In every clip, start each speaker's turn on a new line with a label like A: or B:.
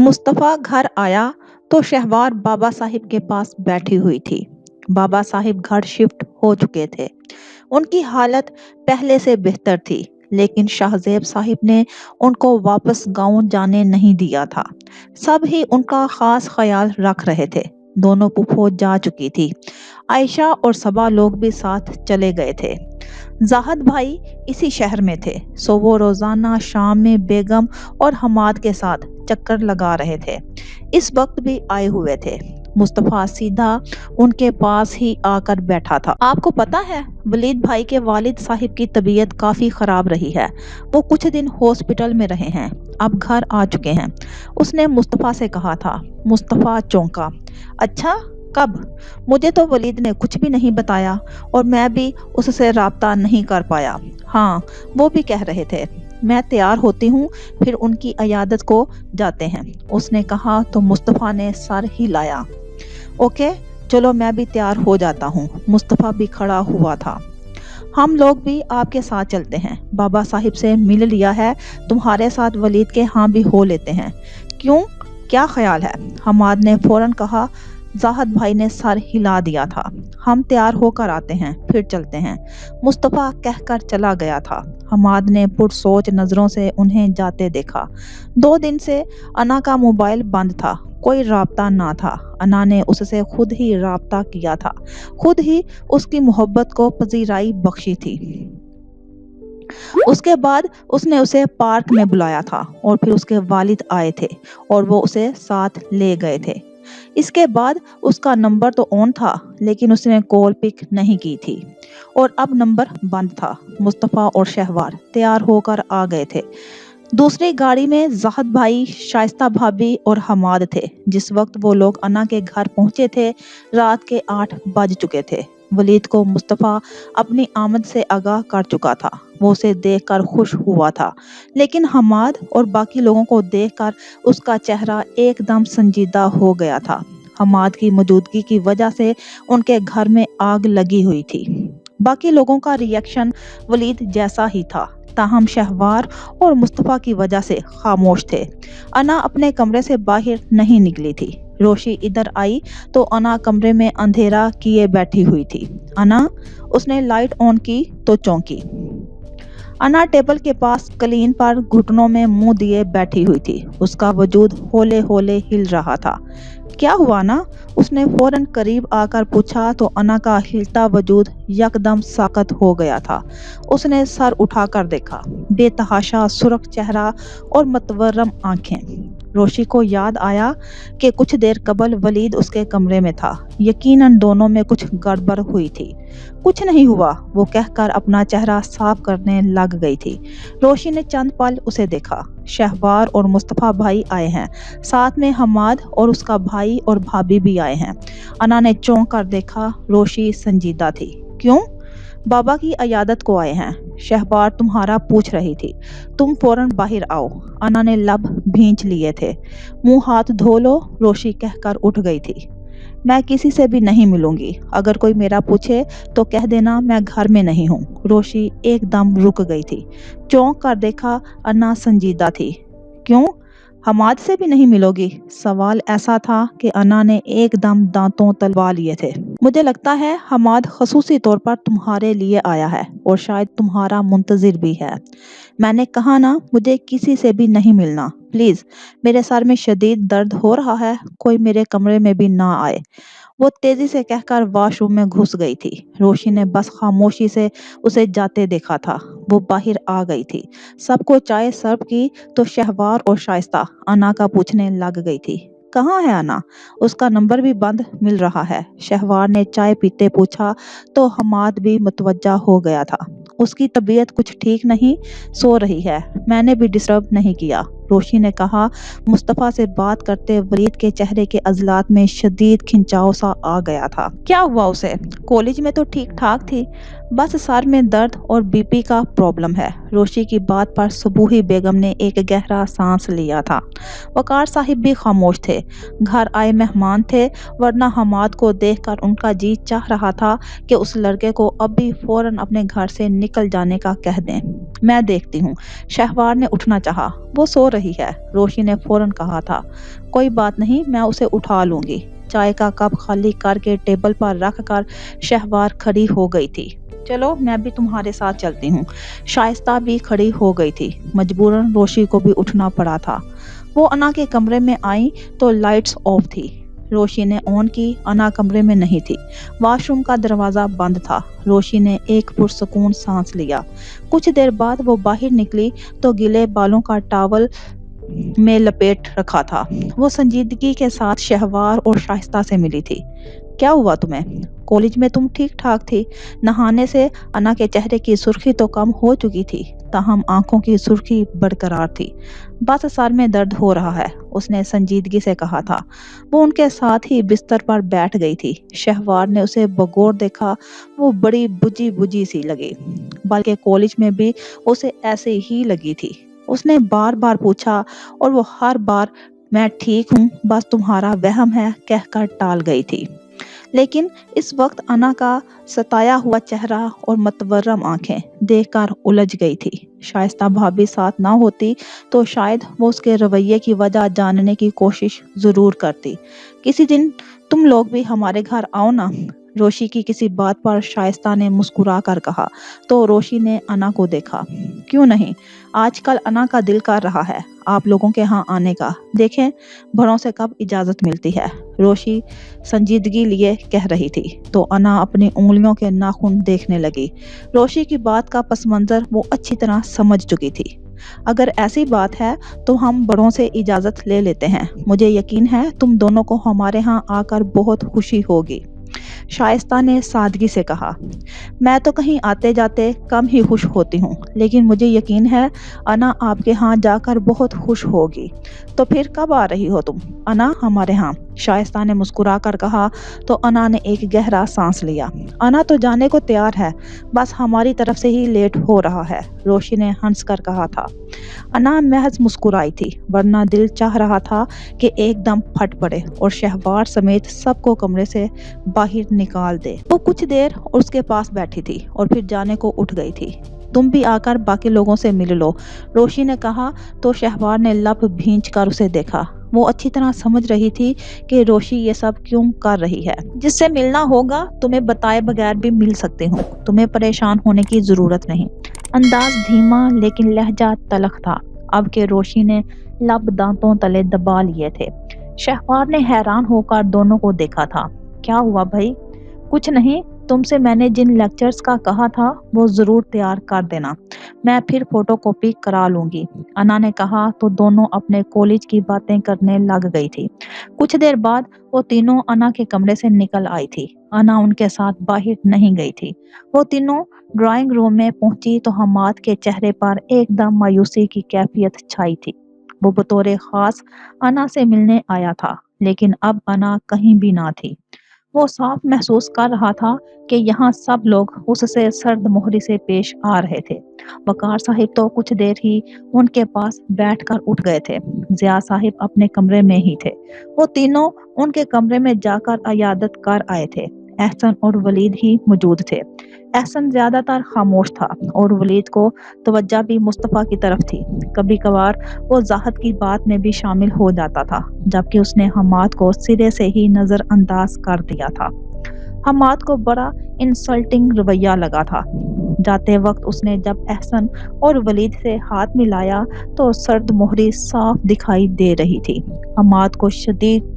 A: मुस्तफ़ा घर आया तो शहवार बाबा साहिब के पास बैठी हुई थी। बाबा साहिब घर शिफ्ट हो चुके थे। उनकी हालत पहले से बेहतर थी, लेकिन शाहजेब साहिब ने उनको वापस गांव जाने नहीं दिया था। सब ही उनका खास ख्याल रख रहे थे। दोनों पुप्पो जा चुकी थी। आयशा और सबा लोग भी साथ चले गए थे। जाहद भाई इसी शहर में थे, सो वो रोजाना शाम में बेगम और हमाद के साथ चक्कर लगा रहे थे। इस वक्त भी आए हुए थे। मुस्तफा सीधा उनके पास ही आकर बैठा था। आपको पता है, वलीद भाई के वालिद साहिब की तबीयत काफी खराब रही है। वो कुछ दिन हॉस्पिटल में रहे हैं, अब घर आ चुके हैं, उसने मुस्तफा से कहा था। मुस्तफा चौंका। अच्छा, कब? मुझे तो वलीद ने कुछ भी नहीं बताया और मैं भी उससे राब्ता नहीं कर पाया। हाँ, वो भी कह रहे थे मैं तैयार होती हूँ, फिर उनकी अयादत को जाते हैं, उसने कहा तो मुस्तफ़ा ने सर हिलाया। ओके, चलो मैं भी तैयार हो जाता हूँ। मुस्तफ़ा भी खड़ा हुआ था। हम लोग भी आपके साथ चलते हैं, बाबा साहिब से मिल लिया है, तुम्हारे साथ वलीद के यहाँ भी हो लेते हैं। क्यों, क्या ख्याल है? हमाद ने फौरन कहा। जाहद भाई ने सर हिला दिया था। हम तैयार होकर आते हैं, फिर चलते हैं, मुस्तफ़ा कहकर चला गया था। हमाद ने पुरसोच नज़रों से उन्हें जाते देखा। 2 दिन से अना का मोबाइल बंद था, कोई राब्ता ना था। अना ने उससे खुद ही राब्ता किया था, खुद ही उसकी मोहब्बत को पजीराई बख्शी थी। उसके बाद उसने उसे पार्क में बुलाया था और फिर उसके वालिद आए थे और वो उसे साथ ले गए थे। इसके बाद उसका नंबर तो ऑन था, लेकिन उसने कॉल पिक नहीं की थी और अब नंबर बंद था। मुस्तफ़ा और शहवार तैयार होकर आ गए थे। दूसरी गाड़ी में जाहद भाई, शाइस्ता भाभी और हमाद थे। जिस वक्त वो लोग अना के घर पहुंचे थे, रात के 8 बज चुके थे। वलीद को मुस्तफ़ा अपनी आमद से आगाह कर चुका था। वो उसे देखकर खुश हुआ था, लेकिन हमाद और बाकी लोगों को देखकर उसका चेहरा एकदम संजीदा हो गया था। हमाद की मौजूदगी की वजह से उनके घर में आग लगी हुई थी। बाकी लोगों का रिएक्शन वलीद जैसा ही था, ताहम शहवार और मुस्तफ़ा की वजह से खामोश थे। अना अपने कमरे से बाहर नहीं निकली थी। रोशी इधर आई तो अना कमरे में अंधेरा किए बैठी हुई थी। अना, उसने लाइट ऑन की तो चौंकी। अना टेबल के पास कलीन पर घुटनों में मुंह दिए बैठी हुई थी। उसका वजूद होले होले हिल रहा था। क्या हुआ ना? उसने फौरन करीब आकर पूछा तो अना का हिलता वजूद यकदम साकत हो गया था। उसने सर उठाकर देखा, बेतहाशा सुर्ख चेहरा और मतवरम आंखें। रोशी को याद आया कि कुछ देर कबल वलीद उसके कमरे में था। यकीनन दोनों में कुछ गड़बड़ हुई थी। कुछ नहीं हुआ, वो कहकर अपना चेहरा साफ करने लग गई थी। रोशी ने चंद पल उसे देखा। शहवार और मुस्तफ़ा भाई आए हैं, साथ में हमाद और उसका भाई और भाभी भी आए हैं। अना ने चौंक कर देखा। रोशी संजीदा थी। क्यों? बाबा की अयादत को आए हैं, शहवार तुम्हारा पूछ रही थी। तुम फौरन बाहर आओ। अना ने लब भींच लिए थे। मुंह हाथ धो लो, रोशी कहकर उठ गई थी। मैं किसी से भी नहीं मिलूंगी, अगर कोई मेरा पूछे तो कह देना मैं घर में नहीं हूँ। रोशी एकदम रुक गई थी। चौंक कर देखा, अन्ना संजीदा थी। क्यों, हमाद से भी नहीं मिलोगी? सवाल ऐसा था कि अन्ना ने एकदम दांतों तलवा लिए थे। मुझे लगता है हमाद खसूसी तौर पर तुम्हारे लिए आया है और शायद तुम्हारा मुंतजिर भी है। मैंने कहा ना, मुझे किसी से भी नहीं मिलना, प्लीज। मेरे सर में शदीद दर्द हो रहा है, कोई मेरे कमरे में भी ना आए। वो तेजी से कहकर वॉशरूम में घुस गई थी। रोशी ने बस खामोशी से उसे जाते देखा था। वो बाहर आ गई थी। सबको चाय सर्व की तो शहवार और शाइस्ता अना का पूछने लग गई थी। कहाँ है अना? उसका नंबर भी बंद मिल रहा है। शहवार ने चाय पीते पूछा तो हमाद भी मुतवज्जा हो गया था। उसकी तबीयत कुछ ठीक नहीं, सो रही है, मैंने भी डिस्टर्ब नहीं किया, रोशी ने कहा। मुस्तफ़ा से बात करते वलीद के चेहरे के अजलात में शदीद खिंचाव सा आ गया था। क्या हुआ उसे? कॉलेज में तो ठीक ठाक थी, बस सर में दर्द और बीपी का प्रॉब्लम है। रोशी की बात पर सबूही बेगम ने एक गहरा सांस लिया था। वकार साहिब भी खामोश थे। घर आए मेहमान थे, वरना हमाद को देखकर उनका जी चाह रहा था कि उस लड़के को अभी फौरन अपने घर से निकल जाने का कह दें। मैं देखती हूँ। शहवार ने उठना चाहा। वो सो रही है, रोशी ने फौरन कहा था। कोई बात नहीं, मैं उसे उठा लूंगी। चाय का कप खाली करके टेबल पर रख कर शहवार खड़ी हो गई थी। चलो, मैं भी तुम्हारे साथ चलती हूँ। शाइस्ता भी खड़ी हो गई थी। मजबूरन रोशी को भी उठना पड़ा था। वो अना के कमरे में आई तो लाइट्स ऑफ थी। रोशी ने ऑन की। अना कमरे में नहीं थी। वॉशरूम का दरवाजा बंद था। रोशी ने एक पुरसुकून सांस लिया। कुछ देर बाद वो बाहर निकली तो गीले बालों का टॉवल में लपेट रखा था। वो संजीदगी के साथ शहवार और शाइस्ता से मिली थी। क्या हुआ तुम्हें? कॉलेज में तुम ठीक ठाक थी। नहाने से अना के चेहरे की सुर्खी तो कम हो चुकी थी, ताहम आंखों की सुर्खी बरकरार थी। बस सर में दर्द हो रहा है, उसने संजीदगी से कहा था। वो उनके साथ ही बिस्तर पर बैठ गई थी। शहवार ने उसे बगौर देखा। वो बड़ी बुझी बुझी सी लगी, बल्कि कॉलेज में भी उसे ऐसे ही लगी थी। उसने बार बार पूछा और वो हर बार मैं ठीक हूँ, बस तुम्हारा वहम है कहकर टाल गई थी। लेकिन इस वक्त अना का सताया हुआ चेहरा और मतवरम आंखें देखकर उलझ गई थी। शाइस्ता भाभी साथ ना होती तो शायद वो उसके रवैये की वजह जानने की कोशिश जरूर करती। किसी दिन तुम लोग भी हमारे घर आओ ना, रोशी की किसी बात पर शाइस्ता ने मुस्कुरा कर कहा तो रोशी ने अना को देखा। क्यों नहीं, आजकल अना का दिल कर रहा है आप लोगों के यहाँ आने का। देखें बड़ों से कब इजाजत मिलती है, रोशी संजीदगी लिए कह रही थी तो अना अपनी उंगलियों के नाखून देखने लगी। रोशी की बात का पस मंजर वो अच्छी तरह समझ चुकी थी। अगर ऐसी बात है तो हम बड़ों से इजाजत ले लेते हैं। मुझे यकीन है तुम दोनों को हमारे यहाँ आकर बहुत खुशी होगी, शाइस्ता ने सादगी से कहा। मैं तो कहीं आते जाते कम ही खुश होती हूँ, लेकिन मुझे यकीन है अना आपके यहाँ जाकर बहुत खुश होगी। तो फिर कब आ रही हो तुम अना हमारे यहाँ? शाइस्ता ने मुस्कुरा कर कहा तो अना ने एक गहरा सांस लिया। अना तो जाने को तैयार है, बस हमारी तरफ से ही लेट हो रहा है, रोशी ने हंस कर कहा था। अना महज मुस्कुराई थी, वरना दिल चाह रहा था कि एकदम फट पड़े और शहवार समेत सबको कमरे से बाहर निकाल दे। वो कुछ देर उसके पास बैठी थी और फिर जाने को उठ गई थी। तुम भी आकर बाकी लोगों से मिल लो, रोशी ने कहा तो शहवार ने लब भींच कर उसे देखा। वो अच्छी तरह समझ रही थी कि रोशी ये सब क्यों कर रही है। जिससे मिलना होगा तुम्हें बताए बगैर भी मिल सकती हूँ, तुम्हें परेशान होने की जरूरत नहीं। अंदाज धीमा लेकिन लहजा तलख था। अब के रोशी ने लब दांतों तले दबा लिए थे। शहवार ने हैरान होकर दोनों को देखा था। क्या हुआ भाई? कुछ नहीं, तुमसे मैंने जिन लेक्चर्स का कहा था वो जरूर तैयार कर देना, मैं फिर फोटोकॉपी करा लूंगी, अना ने कहा तो दोनों अपने कॉलेज की बातें करने लग गई थी। कुछ देर बाद वो तीनों अना के कमरे से निकल आई थी। अना उनके साथ बाहर नहीं गई थी। वो तीनों ड्राइंग रूम में पहुंची तो हमाद के चेहरे पर एकदम मायूसी की कैफियत छाई थी। वो बतौर खास अना से मिलने आया था, लेकिन अब अना कहीं भी ना थी। वो साफ महसूस कर रहा था कि यहाँ सब लोग उससे सर्द मोहरी से पेश आ रहे थे। वकार साहिब तो कुछ देर ही उनके पास बैठकर उठ गए थे। जिया साहिब अपने कमरे में ही थे। वो तीनों उनके कमरे में जाकर अयादत कर आए थे। एहसन और वलीद ही मौजूद थे। एहसन ज्यादातर खामोश था और वलीद को तवज्जो भी मुस्तफ़ा की तरफ थी। कभी कभार वो ज़ाहद की बात में भी शामिल हो जाता था, जबकि उसने हमाद को सिरे से ही नज़रअंदाज कर दिया था। हमाद को बड़ा इंसल्टिंग रवैया लगा था। जाते वक्त उसने जब एहसन और वलीद से हाथ मिलाया तो सर्द मोहरी साफ दिखाई दे रही थी। हमाद को शदीद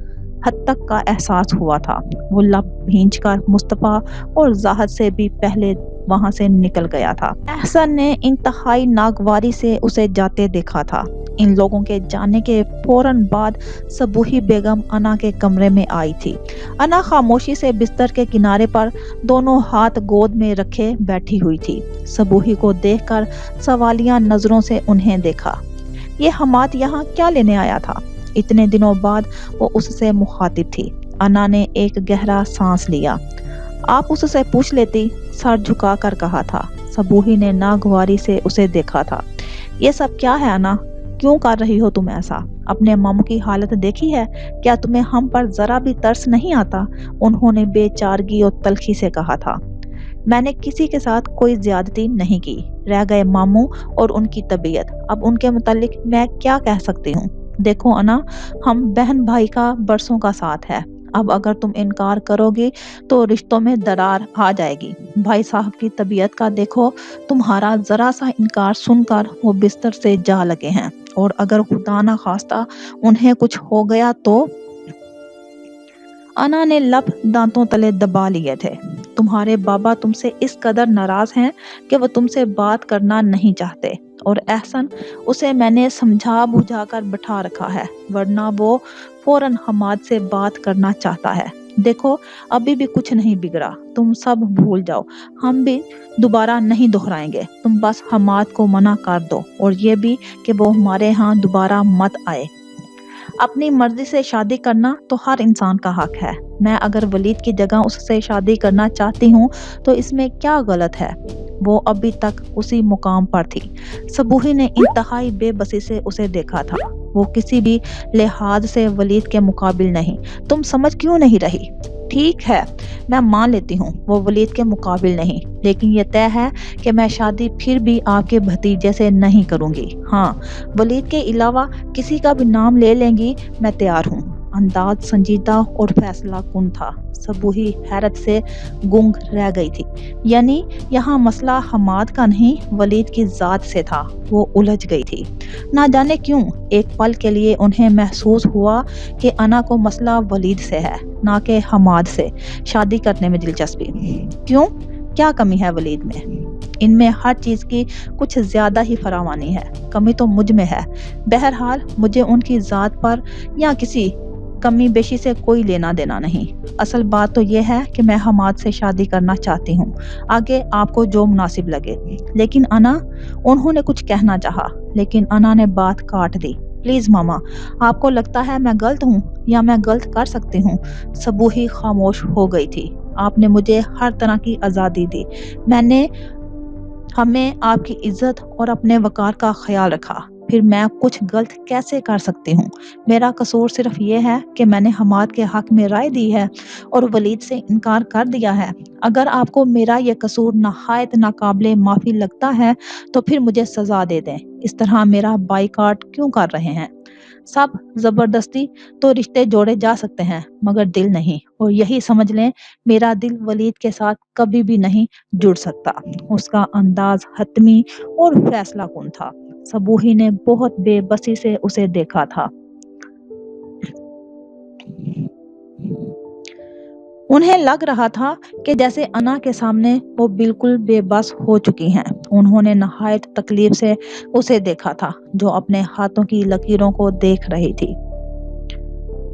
A: हद तक का एहसास हुआ था। वो लब भींचकर मुस्तफ़ा और ज़ाहद से भी पहले वहां से निकल गया था। एहसन ने इंतहाई नागवारी से उसे जाते देखा था। इन लोगों के जाने के फौरन बाद सबूही बेगम अना के कमरे में आई थी। अना खामोशी से बिस्तर के किनारे पर दोनों हाथ गोद में रखे बैठी हुई थी। सबूही को देखकर सवालिया नजरों से उन्हें देखा। ये हमाद यहाँ क्या लेने आया था? इतने दिनों बाद वो उससे मुखातिब थी। अना ने एक गहरा सांस लिया। आप उससे पूछ लेती, सर झुका कर कहा था। सबूही ने नागवारी से उसे देखा था। ये सब क्या है अना? क्यों कर रही हो तुम ऐसा? अपने मामू की हालत देखी है? क्या तुम्हें हम पर जरा भी तरस नहीं आता? उन्होंने बेचारगी और तलखी से कहा था। मैंने किसी के साथ कोई ज्यादती नहीं की। रह गए मामू और उनकी तबीयत। अब उनके मुतालिक मैं क्या कह सकती हूँ? देखो अना, हम बहन भाई का बरसों का साथ है। अब अगर तुम इनकार करोगी तो रिश्तों में दरार आ जाएगी। भाई साहब की तबीयत का देखो, तुम्हारा जरा सा इनकार सुनकर वो बिस्तर से जा लगे हैं, और अगर खुदा ना खास्ता उन्हें कुछ हो गया तो। अना ने लब दांतों तले दबा लिए थे। तुम्हारे बाबा तुमसे इस कदर नाराज हैं कि वो तुमसे बात करना नहीं चाहते, और एहसन उसे मैंने समझा बुझा कर बैठा रखा है, वरना वो फौरन हमाद से बात करना चाहता है। देखो, अभी भी कुछ नहीं बिगड़ा, तुम सब भूल जाओ। हम भी दोबारा नहीं दोहराएंगे। तुम बस हमाद को मना कर दो, और ये भी कि वो हमारे यहाँ दोबारा मत आए। अपनी मर्जी से शादी करना तो हर इंसान का हक है। मैं अगर वलीद की जगह उससे शादी करना चाहती हूँ तो इसमें क्या गलत है? वो अभी तक उसी मुकाम पर थी। सबूही ने इंतहाई बेबसी से उसे देखा था। वो किसी भी लिहाज से वलीद के मुकाबिल नहीं। तुम समझ क्यों नहीं रही? ठीक है, मैं मान लेती हूँ वो वलीद के मुकाबिल नहीं, लेकिन ये तय है कि मैं शादी फिर भी आपके भतीजे से नहीं करूँगी। हाँ, वलीद के अलावा किसी का भी नाम ले लेंगी, मैं तैयार हूँ। अंदाज संजीदा और फैसला कुन था। सबूही हैरत से गुंग रह गई थी। यानी यहाँ मसला हमाद का नहीं, वलीद की जात से था। वो उलझ गई थी। ना जाने क्यों एक पल के लिए उन्हें महसूस हुआ कि अना को मसला वलीद से है, ना कि हमाद से शादी करने में दिलचस्पी। क्यों? क्या कमी है वलीद में? इनमें हर चीज की कुछ ज्यादा ही फरावानी है। कमी तो मुझ में है। बहरहाल मुझे उनकी जात पर या किसी कमी बेशी से कोई लेना देना नहीं। असल बात तो यह है कि मैं हमाद से शादी करना चाहती हूँ, आगे आपको जो मुनासिब लगे। लेकिन अना, उन्होंने कुछ कहना चाहा, लेकिन अना ने बात काट दी। प्लीज मामा, आपको लगता है मैं गलत हूँ या मैं गलत कर सकती हूँ? सबूही खामोश हो गई थी। आपने मुझे हर तरह की आज़ादी दी। मैंने हमें आपकी इज्जत और अपने वकार का ख्याल रखा। फिर मैं कुछ गलत कैसे कर सकती हूँ? मेरा कसूर सिर्फ ये है कि मैंने हमाद के हक में राय दी है और वलीद से इनकार कर दिया है। अगर आपको मेरा ये कसूर नहायत नाकाबिले माफ़ी लगता है तो फिर मुझे सज़ा दे दें। इस तरह मेरा बाइकाट क्यों कर रहे हैं? सब जबरदस्ती तो रिश्ते जोड़े जा सकते हैं, मगर दिल नहीं। और यही समझ लें, मेरा दिल वलीद के साथ कभी भी नहीं जुड़ सकता। उसका अंदाज हतमी और फैसला कुन था। सबूही ने बहुत बेबसी से उसे देखा था। उन्हें लग रहा था कि जैसे अना के सामने वो बिल्कुल बेबस हो चुकी हैं। उन्होंने नहायत तकलीफ से उसे देखा था, जो अपने हाथों की लकीरों को देख रही थी।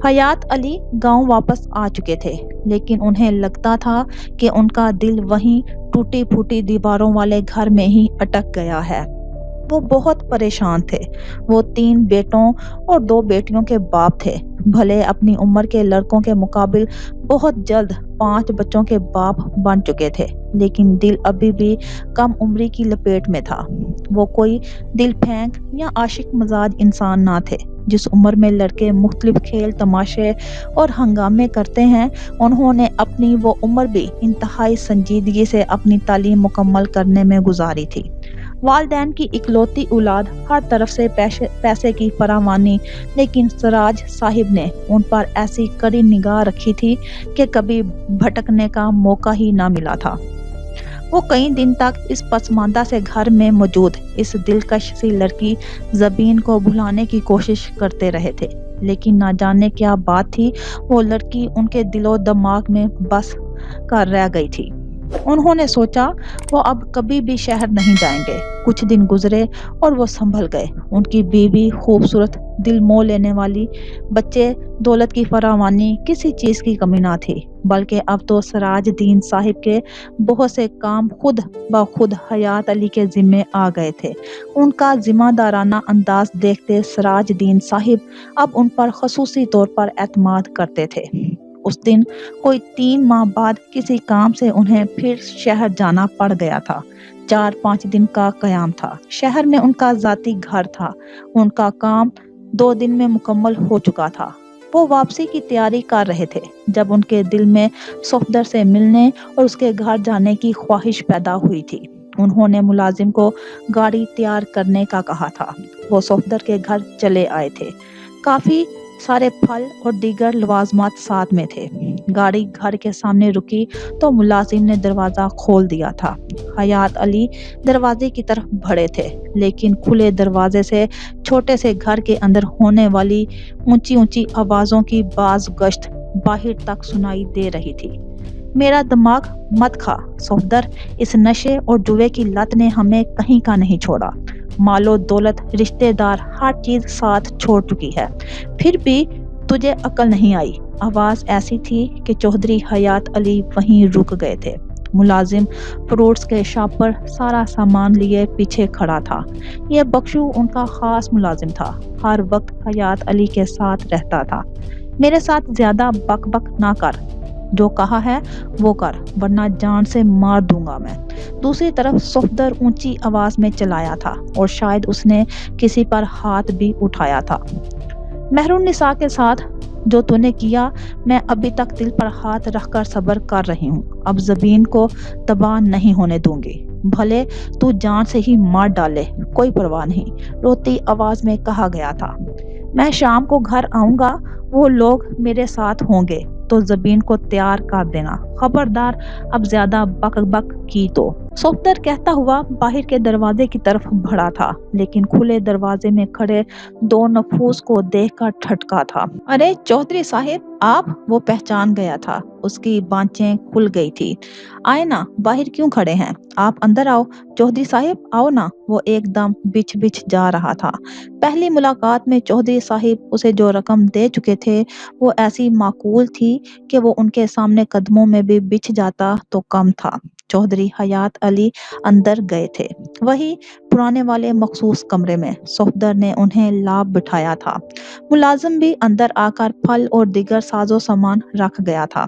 A: हयात अली गांव वापस आ चुके थे, लेकिन उन्हें लगता था कि उनका दिल वहीं टूटी फूटी दीवारों वाले घर में ही अटक गया है। वो बहुत परेशान थे। वो 3 बेटों और 2 बेटियों के बाप थे। भले अपनी उम्र के लड़कों के मुकाबिल बहुत जल्द 5 बच्चों के बाप बन चुके थे, लेकिन दिल अभी भी कम उम्री की लपेट में था। वो कोई दिल फेंक या आशिक मजाज इंसान ना थे। जिस उम्र में लड़के मुख्तलिफ खेल तमाशे और हंगामे करते हैं, उन्होंने अपनी वो उम्र भी इंतहाई संजीदगी से अपनी तालीम मुकम्मल करने में गुजारी थी। वालदैन की इकलौती औलाद, हर तरफ से पैसे की फरावानी, लेकिन सराज साहिब ने उन पर ऐसी कड़ी निगाह रखी थी कि कभी भटकने का मौका ही ना मिला था। वो कई दिन तक इस पसमानदा से घर में मौजूद इस दिलकश सी लड़की ज़बीन को भुलाने की कोशिश करते रहे थे, लेकिन ना जाने क्या बात थी, वो लड़की उनके दिलो दिमाग में बस कर रह गई थी। उन्होंने सोचा वो अब कभी भी शहर नहीं जाएंगे। कुछ दिन गुजरे और वो संभल गए। उनकी बीवी खूबसूरत, दिल मोह लेने वाली, बच्चे, दौलत की फरावानी, किसी चीज की कमी ना थी। बल्कि अब तो सराज दीन साहिब के बहुत से काम खुद ब खुद हयात अली के जिम्मे आ गए थे। उनका जिम्मेदाराना अंदाज देखते सराज दीन साहिब अब उन पर खसूसी तौर पर एतमाद करते थे। उस दिन कोई 3 माह बाद किसी काम से उन्हें फिर शहर जाना पड़ गया था। 4-5 दिन का कयाम था। शहर में उनका ज़ाती घर था। उनका काम 2 दिन में मुकम्मल हो चुका था। वो वापसी की तैयारी कर रहे थे जब उनके दिल में सफदर से मिलने और उसके घर जाने की ख्वाहिश पैदा हुई थी। उन्होंने मुलाजिम को गाड़ी तैयार करने का कहा था। वो सफदर के घर चले आए थे। काफी सारे फल और दीगर लवाजमात साथ में थे। गाड़ी घर के सामने रुकी तो मुलाजिम ने दरवाजा खोल दिया था। हयात अली दरवाजे की तरफ बढ़े थे, लेकिन खुले दरवाजे से छोटे से घर के अंदर होने वाली ऊंची ऊंची आवाजों की बाज गश्त बाहर तक सुनाई दे रही थी। मेरा दिमाग मत खा सफदर, इस नशे और जुए की लत ने हमें कहीं का नहीं छोड़ा। मालो दौलत, रिश्तेदार, हर चीज साथ छोड़ चुकी है, फिर भी तुझे अकल नहीं आई। आवाज ऐसी थी कि चौधरी हयात अली वहीं रुक गए थे। मुलाजिम फ्रूट्स के शॉप पर सारा सामान लिए पीछे खड़ा था। यह बख्शू उनका खास मुलाजिम था। हर वक्त हयात अली के साथ रहता था। मेरे साथ ज्यादा बक बक ना कर, जो कहा है वो कर, वरना जान से मार दूंगा मैं। दूसरी तरफ सफदर ऊंची आवाज में चिल्लाया था और शायद उसने किसी पर हाथ भी उठाया था। महरून निसा के साथ जो तूने किया, मैं अभी तक दिल पर हाथ रखकर सब्र कर रही हूँ। अब ज़बीन को तबाह नहीं होने दूंगी, भले तू जान से ही मार डाले, कोई परवाह नहीं, रोती आवाज में कहा गया था। मैं शाम को घर आऊंगा, वो लोग मेरे साथ होंगे, तो ज़बीन को तैयार कर देना। खबरदार अब ज्यादा बक बक की तो। सफदर कहता हुआ बाहर के दरवाजे की तरफ बढ़ा था, लेकिन खुले दरवाजे में खड़े 2 नफूस को देखकर ठटका था। अरे चौधरी साहिब आप, वो पहचान गया था। उसकी बांचें खुल गई थी। आए ना, बाहर क्यों खड़े हैं, आप अंदर आओ। चौधरी साहिब आओ ना। वो एकदम बिछ बिछ जा रहा था। पहली मुलाकात में चौधरी साहिब उसे जो रकम दे चुके थे वो ऐसी माकूल थी कि वो उनके सामने कदमों में भी बिछ जाता तो कम था। चौधरी हयात अली अंदर गए थे, वही पुराने वाले मखसूस कमरे में। सफदर ने उन्हें लाभ बिठाया था। मुलाजिम भी अंदर आकर फल और दीगर साजो सामान रख गया था।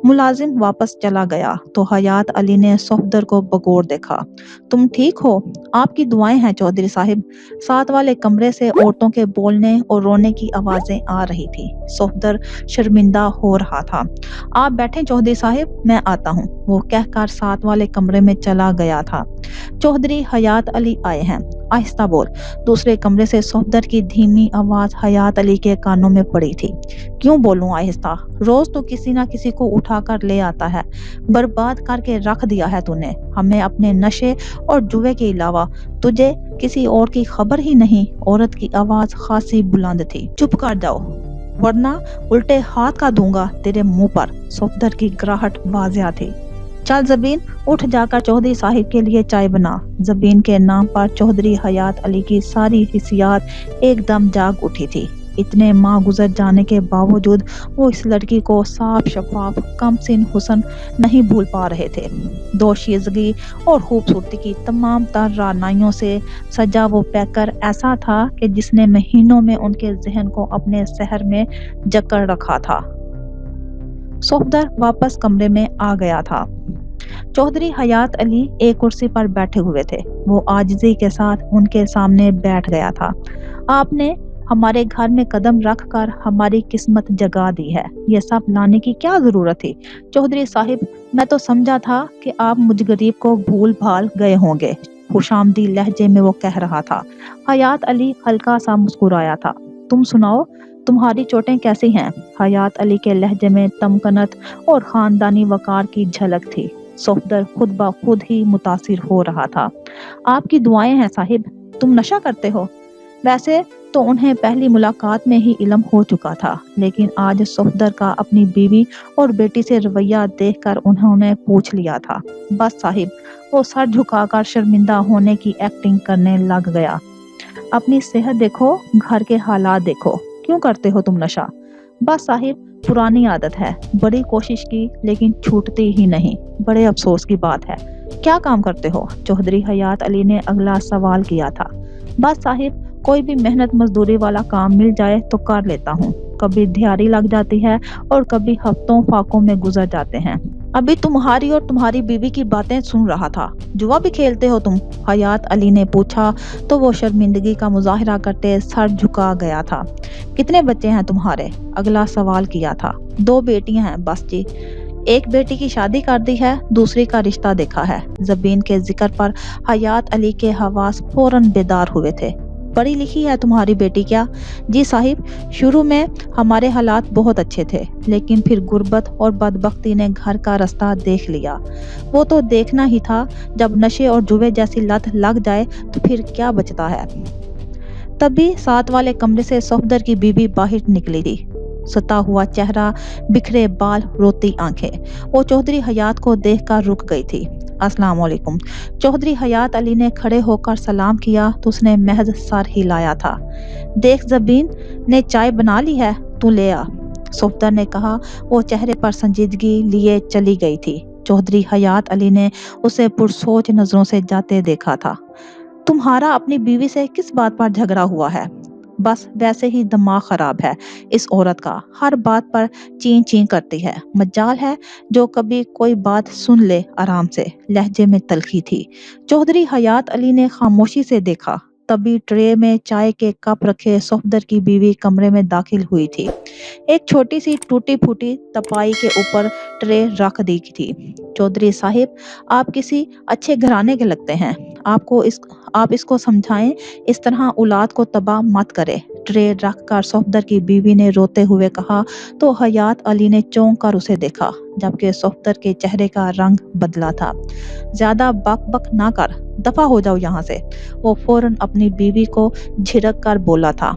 A: मुलाजिम वापस चला गया तो हयात अली ने सफदर को बगौर देखा। तुम ठीक हो? आपकी दुआएं हैं चौधरी साहिब। साथ वाले कमरे से औरतों के बोलने और रोने की आवाजें आ रही थी। सफदर शर्मिंदा हो रहा था। आप बैठे चौधरी साहिब, मैं आता हूँ, वो कहकर साथ वाले कमरे में चला गया था। चौधरी हयात अली आए हैं, आहिस्ता बोल। दूसरे कमरे से सफदर की धीमी आवाज हयात अली के कानों में पड़ी थी। क्यों बोलूं आहिस्ता? रोज तो किसी ना किसी को उठाकर ले आता है, बर्बाद करके रख दिया है तूने हमें अपने नशे और जुए के अलावा। तुझे किसी और की खबर ही नहीं। औरत की आवाज खासी बुलंद थी। चुप कर जाओ, वरना उल्टे हाथ का दूंगा तेरे मुंह पर। सफदर की गिराहट वाज़िया थी। चल ज़बीन, उठ जाकर चौधरी साहिब के लिए चाय बना। ज़बीन के नाम पर चौधरी हयात अली की सारी हिस्सियात एकदम जाग उठी थी। इतने माह गुजर जाने के बावजूद वो इस लड़की को साफ शफाफ कम सिन हुस्न नहीं भूल पा रहे थे। दोशीज़गी और खूबसूरती की तमाम तर रानाइयों से सजा वो पैकर ऐसा था कि जिसने महीनों में उनके जहन को अपने शहर में जकड़ रखा था। सफदर वापस कमरे में आ गया था। चौधरी हयात अली एक कुर्सी पर बैठे हुए थे। वो आजिज़ी के साथ उनके सामने बैठ गया था। आपने हमारे घर में कदम रखकर हमारी किस्मत जगा दी है, ये सब लाने की क्या जरूरत थी? चौधरी साहिब, मैं तो समझा था कि आप मुझ गरीब को भूल भाल गए होंगे, खुशामदी लहजे में वो कह रहा था। हयात अली हल्का सा मुस्कुराया था। तुम सुनाओ, तुम्हारी चोटें कैसी हैं? हयात अली के लहजे में तमकनत और खानदानी वकार की झलक थी। सफदर खुद ब खुद ही मुतासिर हो रहा था। आपकी दुआएं हैं साहिब। तुम नशा करते हो? वैसे तो उन्हें पहली मुलाकात में ही इल्म हो चुका था, लेकिन आज सफदर का अपनी बीवी और बेटी से रवैया देखकर उन्होंने पूछ लिया था। बस साहिब, वो सर झुकाकर शर्मिंदा होने की एक्टिंग करने लग गया। अपनी सेहत देखो, घर के हालात देखो, क्यों करते हो तुम नशा? बस साहिब, पुरानी आदत है, बड़ी कोशिश की लेकिन छूटती ही नहीं। बड़े अफसोस की बात है। क्या काम करते हो? चौधरी हयात अली ने अगला सवाल किया था। बस साहिब, कोई भी मेहनत मजदूरी वाला काम मिल जाए तो कर लेता हूँ। कभी दिहाड़ी लग जाती है और कभी हफ्तों फाकों में गुजर जाते हैं। अभी तुम्हारी और तुम्हारी बीवी की बातें सुन रहा था। जुआ भी खेलते हो तुम? हयात अली ने पूछा तो वो शर्मिंदगी का मुजाहिरा करते सर झुका गया था। कितने बच्चे हैं तुम्हारे? अगला सवाल किया था। 2 बेटियां हैं बस जी। एक बेटी की शादी कर दी है, दूसरी का रिश्ता देखा है। जबीन के जिक्र पर हयात अली के हवास फौरन बेदार हुए थे। पढ़ी लिखी है तुम्हारी बेटी क्या? जी साहिब, शुरू में हमारे हालात बहुत अच्छे थे, लेकिन फिर गुर्बत और बदबख्ती ने घर का रास्ता देख लिया। वो तो देखना ही था, जब नशे और जुए जैसी लत लग जाए तो फिर क्या बचता है। तभी साथ वाले कमरे से सफदर की बीवी बाहर निकली थी। सता हुआ चेहरा, बिखरे बाल, रोती आंखें। वो चौधरी हयात को देखकर रुक गई थी। अस्सलाम वालेकुम। चौधरी हयात अली ने खड़े होकर सलाम किया तो उसने महज सर हिलाया था। देख जबीन ने चाय बना ली है, तू ले आ, सफदर ने कहा। वो चेहरे पर संजीदगी लिए चली गई थी। चौधरी हयात अली ने उसे पुरसोच नजरों से जाते देखा था। तुम्हारा अपनी बीवी से किस बात पर झगड़ा हुआ है? बस वैसे ही दिमाग खराब है इस औरत का, हर बात पर चीं चीं करती है। मजाल है जो कभी कोई बात सुन ले आराम से। लहजे में तलखी थी। चौधरी हयात अली ने खामोशी से देखा। तभी ट्रे में चाय के कप रखे सफदर की बीवी कमरे में दाखिल हुई थी। एक छोटी सी टूटी फूटी तपाई के ऊपर ट्रे रख दी थी। चौधरी साहिब, आप किसी अच्छे घराने के लगते हैं। आप इसको समझाएं, इस तरह औलाद को तबाह मत करे। ट्रे रख कर सफदर की बीवी ने रोते हुए कहा तो हयात अली ने चौंक कर उसे देखा, जबकि सफदर के चेहरे का रंग बदला था। ज्यादा बक बक ना कर, दफा हो जाओ यहाँ से, वो फौरन अपनी बीवी को झिड़क कर बोला था।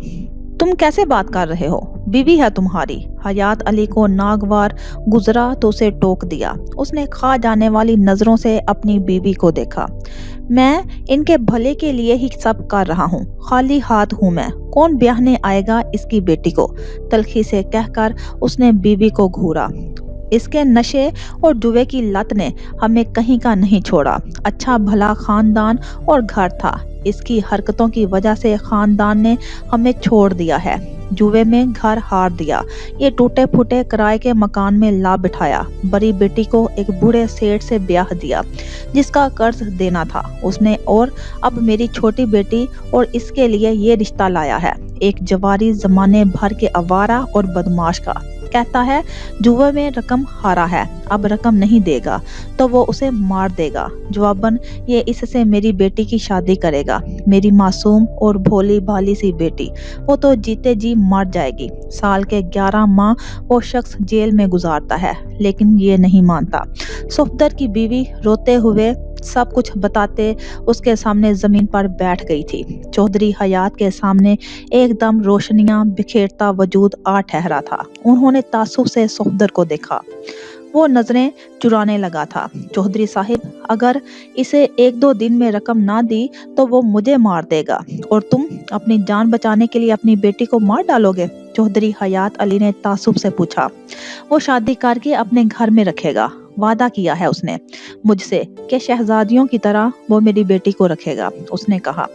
A: तुम कैसे बात कर रहे हो? बीवी है तुम्हारी। हयात अली को नागवार गुजरा तो उसे टोक दिया। उसने खा जाने वाली नजरों से अपनी बीवी को देखा। मैं इनके भले के लिए ही सब कर रहा हूँ, खाली हाथ हूँ मैं। कौन ब्याहने आएगा इसकी बेटी को? तलखी से कहकर उसने बीवी को घूरा। इसके नशे और जुए की लत ने हमें कहीं का नहीं छोड़ा। अच्छा भला खानदान और घर था, इसकी हरकतों की वजह से खानदान ने हमें छोड़ दिया है। जुए में घर हार दिया, ये टूटे फूटे किराए के मकान में ला बिठाया। बड़ी बेटी को एक बूढ़े सेठ से ब्याह दिया जिसका कर्ज देना था उसने, और अब मेरी छोटी बेटी और इसके लिए ये रिश्ता लाया है, एक जवारी जमाने भर के आवारा और बदमाश का। कहता है जुए में रकम हारा है, अब रकम नहीं देगा तो वो उसे मार देगा। जवाबन ये इससे मेरी बेटी की शादी करेगा। मेरी मासूम और भोली भाली सी बेटी, वो तो जीते जी मर जाएगी। साल के 11 माह वो शख्स जेल में गुजारता है, लेकिन ये नहीं मानता। सफदर की बीवी रोते हुए सब कुछ बताते उसके सामने जमीन पर बैठ गई थी। चौधरी हयात के सामने एकदम रोशनियां बिखेरता वजूद आ ठहरा था। उन्होंने तासुब से सफदर को देखा। वो नजरें चुराने लगा था। चौधरी साहिब, अगर इसे 1-2 दिन में रकम ना दी तो वो मुझे मार देगा, और तुम अपनी जान बचाने के लिए अपनी बेटी को मार डालोगे? चौधरी हयात अली ने तासुब से पूछा। वो शादी करके अपने घर में रखेगा, वादा किया है उसने मुझसे कि शहजादियों की तरह वो मेरी बेटी को रखेगा। उसने कहा,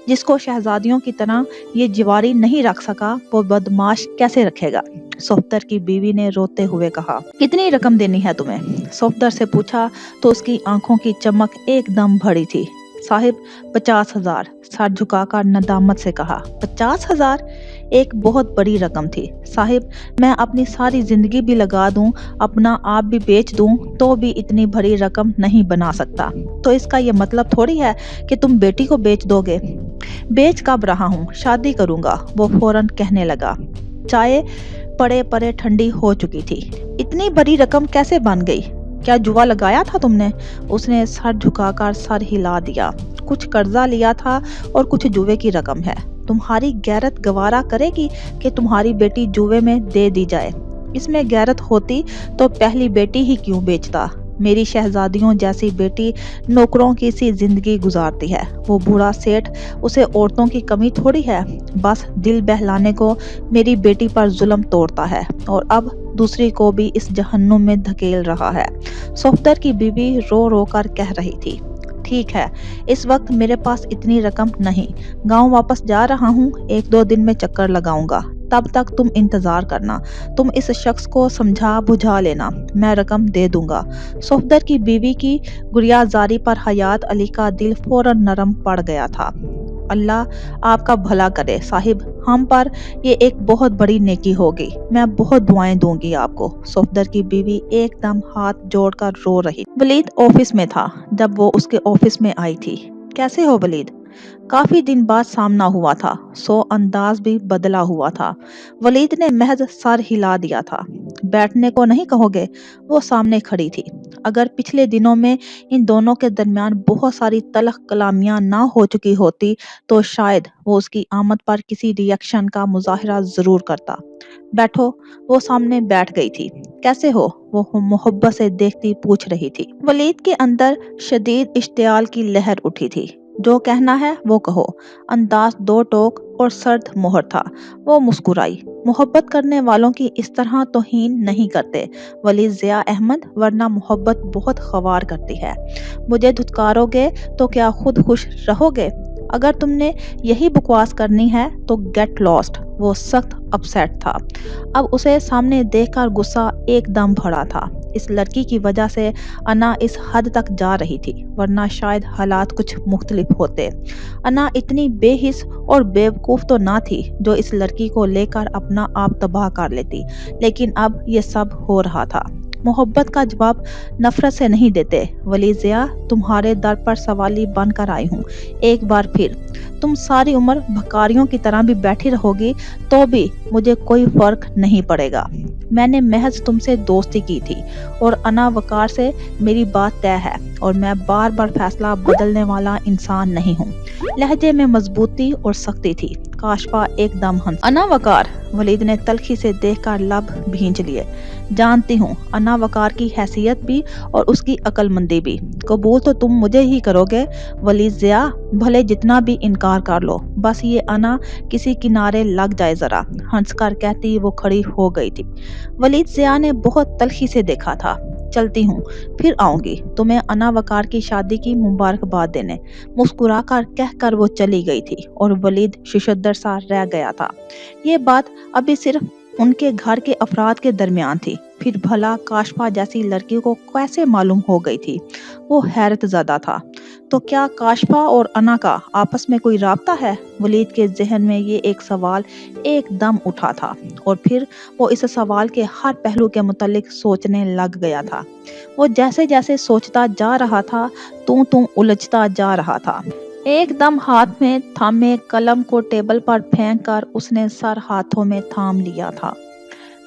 A: जिसको शहजादियों की तरह ये जिवारी नहीं रख सका वो बदमाश कैसे रखेगा? सफदर की बीवी ने रोते हुए कहा। कितनी रकम देनी है तुम्हें? सफदर से पूछा तो उसकी आंखों की चमक एकदम भरी थी। साहिब 50,000, सर झुकाकर नदामत से कहा। 50,000 एक बहुत बड़ी रकम थी साहिब। मैं अपनी सारी जिंदगी भी लगा दूं, अपना आप भी बेच दूं, तो भी इतनी बड़ी रकम नहीं बना सकता। तो इसका ये मतलब थोड़ी है कि तुम बेटी को बेच दोगे। बेच कब रहा हूँ, शादी करूंगा, वो फौरन कहने लगा। चाय पड़े पड़े ठंडी हो चुकी थी। इतनी बड़ी रकम कैसे बन गई? क्या जुआ लगाया था तुमने? उसने सर झुकाकर सर हिला दिया। कुछ कर्जा लिया था और कुछ जुए की रकम है। तुम्हारी गैरत गवारा करेगी कि तुम्हारी बेटी जुए में दे दी जाए? इसमें गैरत होती तो पहली बेटी ही क्यों बेचता? मेरी शहजादियों जैसी बेटी नौकरों की सी जिंदगी गुजारती है। वो बूढ़ा सेठ, उसे औरतों की कमी थोड़ी है, बस दिल बहलाने को मेरी बेटी पर जुल्म तोड़ता है, और अब दूसरी को भी इस जहन्नुम में धकेल रहा है। सफदर की बीवी रो रो कर कह रही थी, ठीक है, इस वक्त मेरे पास इतनी रकम नहीं, गांव वापस जा रहा हूँ, 1-2 दिन में चक्कर लगाऊंगा, तब तक तुम इंतजार करना, तुम इस शख्स को समझा बुझा लेना, मैं रकम दे दूंगा। सफदर की बीवी की गुरियाजारी पर हयात अली का दिल फौरन नरम पड़ गया था। अल्लाह आपका भला करे साहिब, हम पर ये एक बहुत बड़ी नेकी होगी, मैं बहुत दुआएं दूंगी आपको। सफदर की बीवी एकदम हाथ जोड़कर रो रही। वलीद ऑफिस में था जब वो उसके ऑफिस में आई थी। कैसे हो वलीद? काफी दिन बाद सामना हुआ था, सो अंदाज भी बदला हुआ था। वलीद ने महज सर हिला दिया था। बैठने को नहीं कहोगे? वो सामने खड़ी थी। अगर पिछले दिनों में इन दोनों के दरमियान बहुत सारी तलख कलामियां ना हो चुकी होती तो शायद वो उसकी आमद पर किसी रिएक्शन का मुजाहरा जरूर करता। बैठो। वो सामने बैठ गई थी। कैसे हो? वो मोहब्बत से देखती पूछ रही थी। वलीद के अंदर शदीद इश्तियाल की लहर उठी थी। जो कहना है वो कहो। अंदाज दो टोक और सर्द मोहर था। वो मुस्कुराई। मोहब्बत करने वालों की इस तरह तौहीन नहीं करते वलीद ज़िया अहमद, वरना मोहब्बत बहुत ख़वार करती है। मुझे धुतकारोगे तो क्या खुद खुश रहोगे? अगर तुमने यही बकवास करनी है तो गेट लॉस्ट। वो सख्त अपसेट था। अब उसे सामने देखकर गुस्सा एकदम भरा था। इस लड़की की वजह से अना इस हद तक जा रही थी, वरना शायद हालात कुछ मुख्तलिफ होते। अना इतनी बेहिस और बेवकूफ़ तो ना थी जो इस लड़की को लेकर अपना आप तबाह कर लेती, लेकिन अब ये सब हो रहा था। मोहब्बत का जवाब नफरत से नहीं देते वलीद ज़िया, तुम्हारे दर पर सवाली बनकर आई हूँ। एक बार फिर तुम सारी उम्र भकारियों की तरह भी बैठी रहोगी तो भी मुझे कोई फर्क नहीं पड़ेगा। मैंने महज तुमसे दोस्ती की थी और अना वकार से मेरी बात तय है और मैं बार बार फैसला बदलने वाला इंसान नहीं हूँ। लहजे में मजबूती और सख्ती थी। काशफा एकदम हंस। अना वकार, वलीद ने तलखी से देखकर लब भींच लिए। जानती हूँ अना वकार की हैसियत भी और उसकी अक्लमंदी भी। कबूल तो तुम मुझे ही करोगे वलीद ज़िया, भले जितना भी इनकार कर लो, बस ये अना किसी किनारे लग जाए जरा। हंसकर कहती वो खड़ी हो गई थी। वलीद ज़िया ने बहुत तलखी से देखा था। चलती हूँ, फिर आऊंगी तुम्हें अना वकार की शादी की मुबारकबाद देने। मुस्कुराकर कहकर वो चली गई थी और वलीद शिशुद्दर सा रह गया था। ये बात अभी सिर्फ उनके घर के अफराद के दरमियान थी, फिर भला काशफा जैसी लड़की को कैसे मालूम हो गई थी? वो हैरत ज़दा था। तो क्या काशफा और अना का आपस में कोई राब्ता है? वलीद के जहन में ये एक सवाल एकदम उठा था और फिर वो इस सवाल के हर पहलू के मुतालिक सोचने लग गया था। वो जैसे जैसे सोचता जा रहा था तू उलझता जा रहा था। एकदम हाथ में थामे कलम को टेबल पर फेंक कर उसने सर हाथों में थाम लिया था।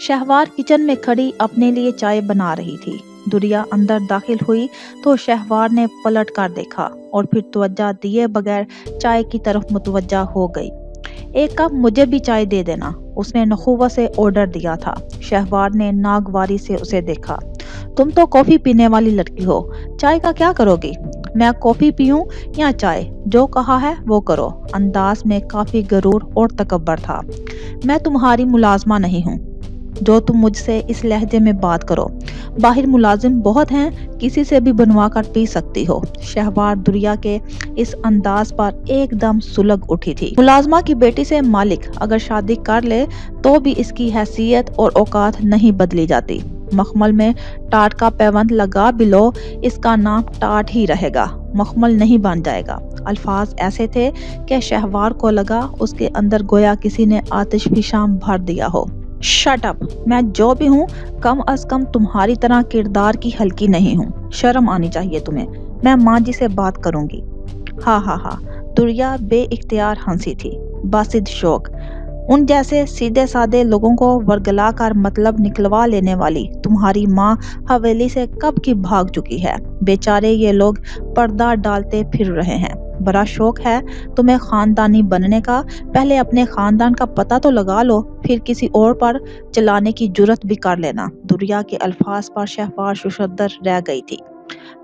A: शहवार किचन में खड़ी अपने लिए चाय बना रही थी। दुरिया अंदर दाखिल हुई तो शहवार ने पलट कर देखा और फिर तवज्जो दिए बगैर चाय की तरफ मुतवज्जा हो गई। एक कप मुझे भी चाय दे देना, उसने नखुवा से ऑर्डर दिया था। शहवार ने नागवारी से उसे देखा। तुम तो कॉफी पीने वाली लड़की हो, चाय का क्या करोगी? मैं कॉफी पीऊं या चाय, जो कहा है वो करो। अंदाज में काफी गरूर और तकब्बर था। मैं तुम्हारी मुलाजमा नहीं हूँ जो तुम मुझसे इस लहजे में बात करो। बाहर मुलाजिम बहुत हैं, किसी से भी बनवा कर पी सकती हो। शहवार दुरिया के इस अंदाज पर एकदम सुलग उठी थी। मुलाजमा की बेटी से मालिक अगर शादी कर ले तो भी इसकी हैसियत और औकात नहीं बदली जाती। मखमल में टाट का पैबंद लगा भी लो, इसका नाम टाट ही रहेगा, मखमल नहीं बन जाएगा। अल्फाज ऐसे थे कि शहवार को लगा उसके अंदर गोया किसी ने आतिश फिशाम भर दिया हो। शट अप, मैं जो भी हूँ कम अज कम तुम्हारी तरह किरदार की हल्की नहीं हूँ। शर्म आनी चाहिए तुम्हें। मैं माँ जी से बात करूंगी। हा, दुरिया बेइख्तियार हंसी थी। बासिद शौक, उन जैसे सीधे साधे लोगों को वर्गला कर मतलब निकलवा लेने वाली तुम्हारी माँ हवेली से कब की भाग चुकी है। बेचारे ये लोग पर्दा डालते फिर रहे हैं। बड़ा शौक है तुम्हें खानदानी बनने का, पहले अपने खानदान का पता तो लगा लो, फिर किसी और पर चलाने की जुर्रत भी कर लेना। दुरिया के अल्फाज पर शहवार शुशद्दर रह गई थी।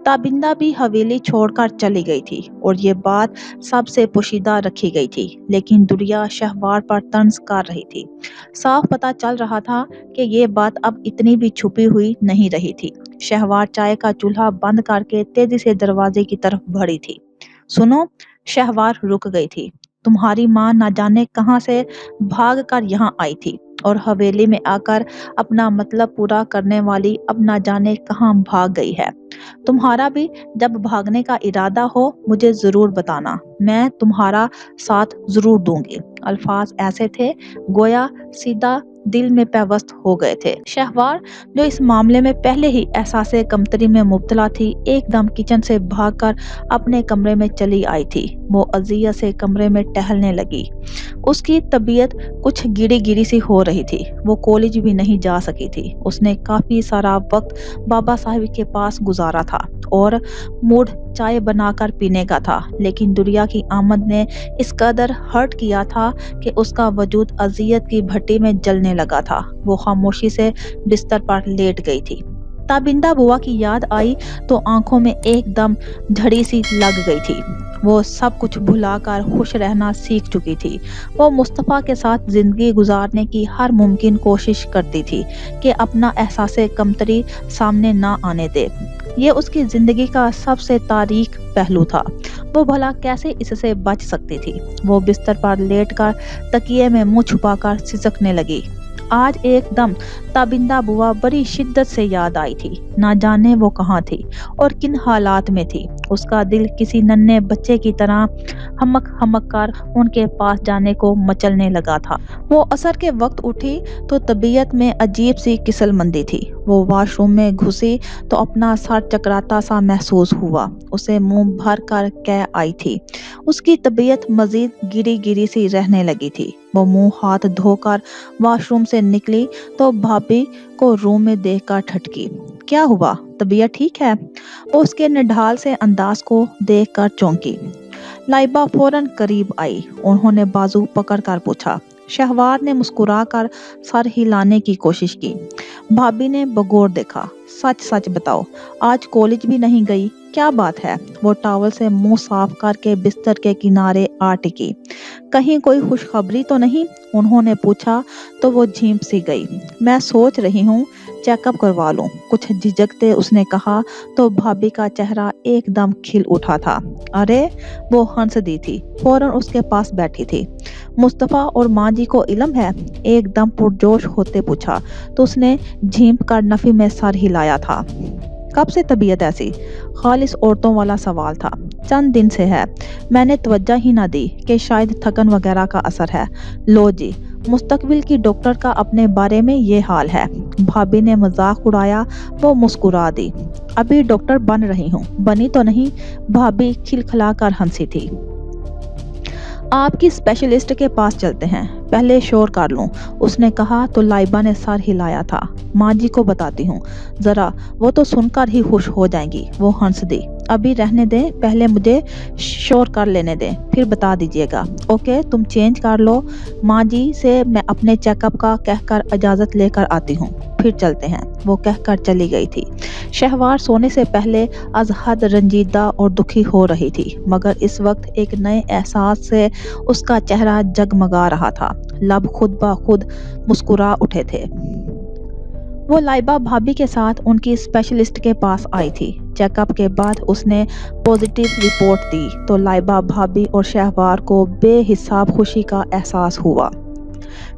A: ताबिंदा भी हवेली छोड़कर चली गई थी और ये बात सबसे पोशीदा रखी गई थी, लेकिन दुरिया शहवार पर तंज कर रही थी। साफ पता चल रहा था कि ये बात अब इतनी भी छुपी हुई नहीं रही थी। शहवार चाय का चूल्हा बंद करके तेजी से दरवाजे की तरफ बढ़ी थी। सुनो, शहवार रुक गई थी। तुम्हारी माँ ना जाने कहाँ से भाग कर यहाँ आई थी और हवेली में आकर अपना मतलब पूरा करने वाली अब ना जाने कहाँ भाग गई है। तुम्हारा भी जब भागने का इरादा हो मुझे जरूर बताना, मैं तुम्हारा साथ जरूर दूंगी। अल्फाज ऐसे थे गोया सीधा दिल में पेवस्त हो गए थे। शहवार जो इस मामले में पहले ही एहसासे कमतरी में मुब्तला थी, एकदम किचन से भागकर अपने कमरे में चली आई थी। वो अजिया से कमरे में टहलने लगी। उसकी तबीयत कुछ गिरी गिरी सी हो रही थी। वो कॉलेज भी नहीं जा सकी थी। उसने काफी सारा वक्त बाबा साहब के पास गुजारा था और मूड चाय बनाकर पीने का था, लेकिन दुनिया की आमद ने इस कदर हर्ट किया था कि उसका वजूद अजियत की भट्टी में जलने लगा था। वो खामोशी से बिस्तर पर लेट गई थी। ताबिंदा बुआ की याद आई तो आंखों में एकदम झड़ी सी लग गई थी। वो सब कुछ भुलाकर खुश रहना सीख चुकी थी। वो मुस्तफ़ा के साथ जिंदगी गुजारने की हर मुमकिन कोशिश करती थी कि अपना एहसासे कमतरी सामने ना आने दे। ये उसकी जिंदगी का सबसे तारीख पहलू था। वो भला कैसे इससे बच सकती थी। वो बिस्तर पर लेटकर तकिए में मुंह छुपाकर सिसकने लगी। आज एकदम ताबिंदा बुआ बड़ी शिद्दत से याद आई थी। ना जाने वो कहाँ थी और किन हालात में थी। उसका दिल किसी नन्हे बच्चे की तरह हमक हमक कर उनके पास जाने को मचलने लगा था। वो असर के वक्त उठी तो तबीयत में अजीब सी किसलमंदी थी। वो वॉशरूम में घुसी तो अपना सर चकराता सा महसूस हुआ। उसे मुंह भर कर कह आई थी। उसकी तबीयत मजीद गिरी गिरी सी रहने लगी थी। वो मुंह हाथ धोकर वॉशरूम से निकली तो भाभी को रूम में देखकर ठटकी। क्या हुआ, तबीयत ठीक है? वो उसके निढाल से अंदाज को देखकर चौंकी। लाइबा फौरन करीब आई। उन्होंने बाजू पकड़कर पूछा। शहवार ने मुस्कुराकर सर हिलाने की कोशिश की। भाभी ने बगौर देखा। सच सच बताओ, आज कॉलेज भी नहीं गई? क्या बात है? वो टॉवल से मुंह साफ करके बिस्तर के किनारे आ टिकी। कहीं कोई खुशखबरी तो नहीं? उन्होंने पूछा तो वो झींप सी गई। मैं सोच रही हूँ चेकअप करवा लूं, कुछ झिझकते उसने कहा तो भाभी का चेहरा एकदम खिल उठा था। अरे, वो हंस दी थी। फौरन उसके पास बैठी थी। मुस्तफ़ा और माँ जी को इल्म है? एकदम पुरजोश होते पूछा तो उसने झींप कर नफी में सर हिलाया था। कब से तबीयत ऐसी? खालिस औरतों वाला सवाल था। चंद दिन से है। मैंने तवज्जो ही ना दी कि शायद थकन वगैरह का असर है। लो जी, मुस्तकबिल की डॉक्टर का अपने बारे में ये हाल है। भाभी ने मजाक उड़ाया। वो मुस्कुरा दी। अभी डॉक्टर बन रही हूँ। बनी तो नहीं? भाभी खिलखिलाकर हंसी थी। आपकी स्पेशलिस्ट के पास चलते हैं, पहले शोर कर लूं, उसने कहा तो लाइबा ने सर हिलाया था। माँ जी को बताती हूँ जरा, वो तो सुनकर ही खुश हो जाएंगी। वो हंस दी। अभी रहने दें, पहले मुझे शोर कर लेने दें, फिर बता दीजिएगा। ओके, तुम चेंज कर लो। माँ जी से मैं अपने चेकअप का कहकर इजाज़त लेकर आती हूँ, फिर चलते हैं। वो कहकर चली गई थी। शहवार सोने से पहले अज हद रंजीदा और दुखी हो रही थी, मगर इस वक्त एक नए एहसास से उसका चेहरा जगमगा रहा था। लब खुद ब खुद मुस्कुरा उठे थे। वो लाइबा भाभी के साथ उनकी स्पेशलिस्ट के पास आई थी। चेकअप के बाद उसने पॉजिटिव रिपोर्ट दी तो लाइबा भाभी और शहवार को बेहिसाब खुशी का एहसास हुआ।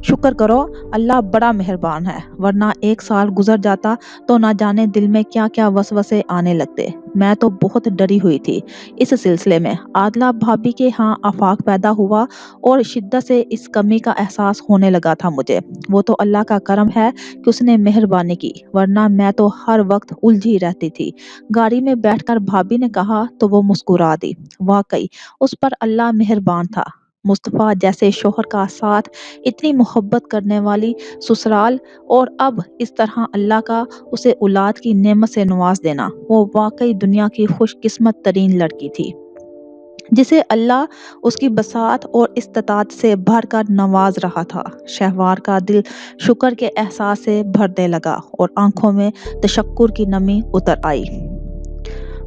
A: शुक्र करो, अल्लाह बड़ा मेहरबान है, वरना एक साल गुजर जाता तो ना जाने दिल में क्या क्या वसवसे आने लगते। मैं तो बहुत डरी हुई थी। इस सिलसिले में आदला भाभी के यहाँ आफाक पैदा हुआ और शिद्दत से इस कमी का एहसास होने लगा था मुझे। वो तो अल्लाह का करम है कि उसने मेहरबानी की, वरना मैं तो हर वक्त उलझी रहती थी। गाड़ी में बैठकर भाभी ने कहा तो वो मुस्कुरा दी। वाकई उस पर अल्लाह मेहरबान था। मुस्तफ़ा जैसे शोहर का साथ, इतनी मोहब्बत करने वाली ससुराल, और अब इस तरह अल्लाह का उसे औलाद की नेमत से नवाज देना। वो वाकई दुनिया की खुशकिस्मत तरीन लड़की थी जिसे अल्लाह उसकी बसात और इस्तात से भर कर नवाज रहा था। शहवार का दिल शुक्र के एहसास से भरने लगा और आंखों में तशक्कुर की नमी उतर आई।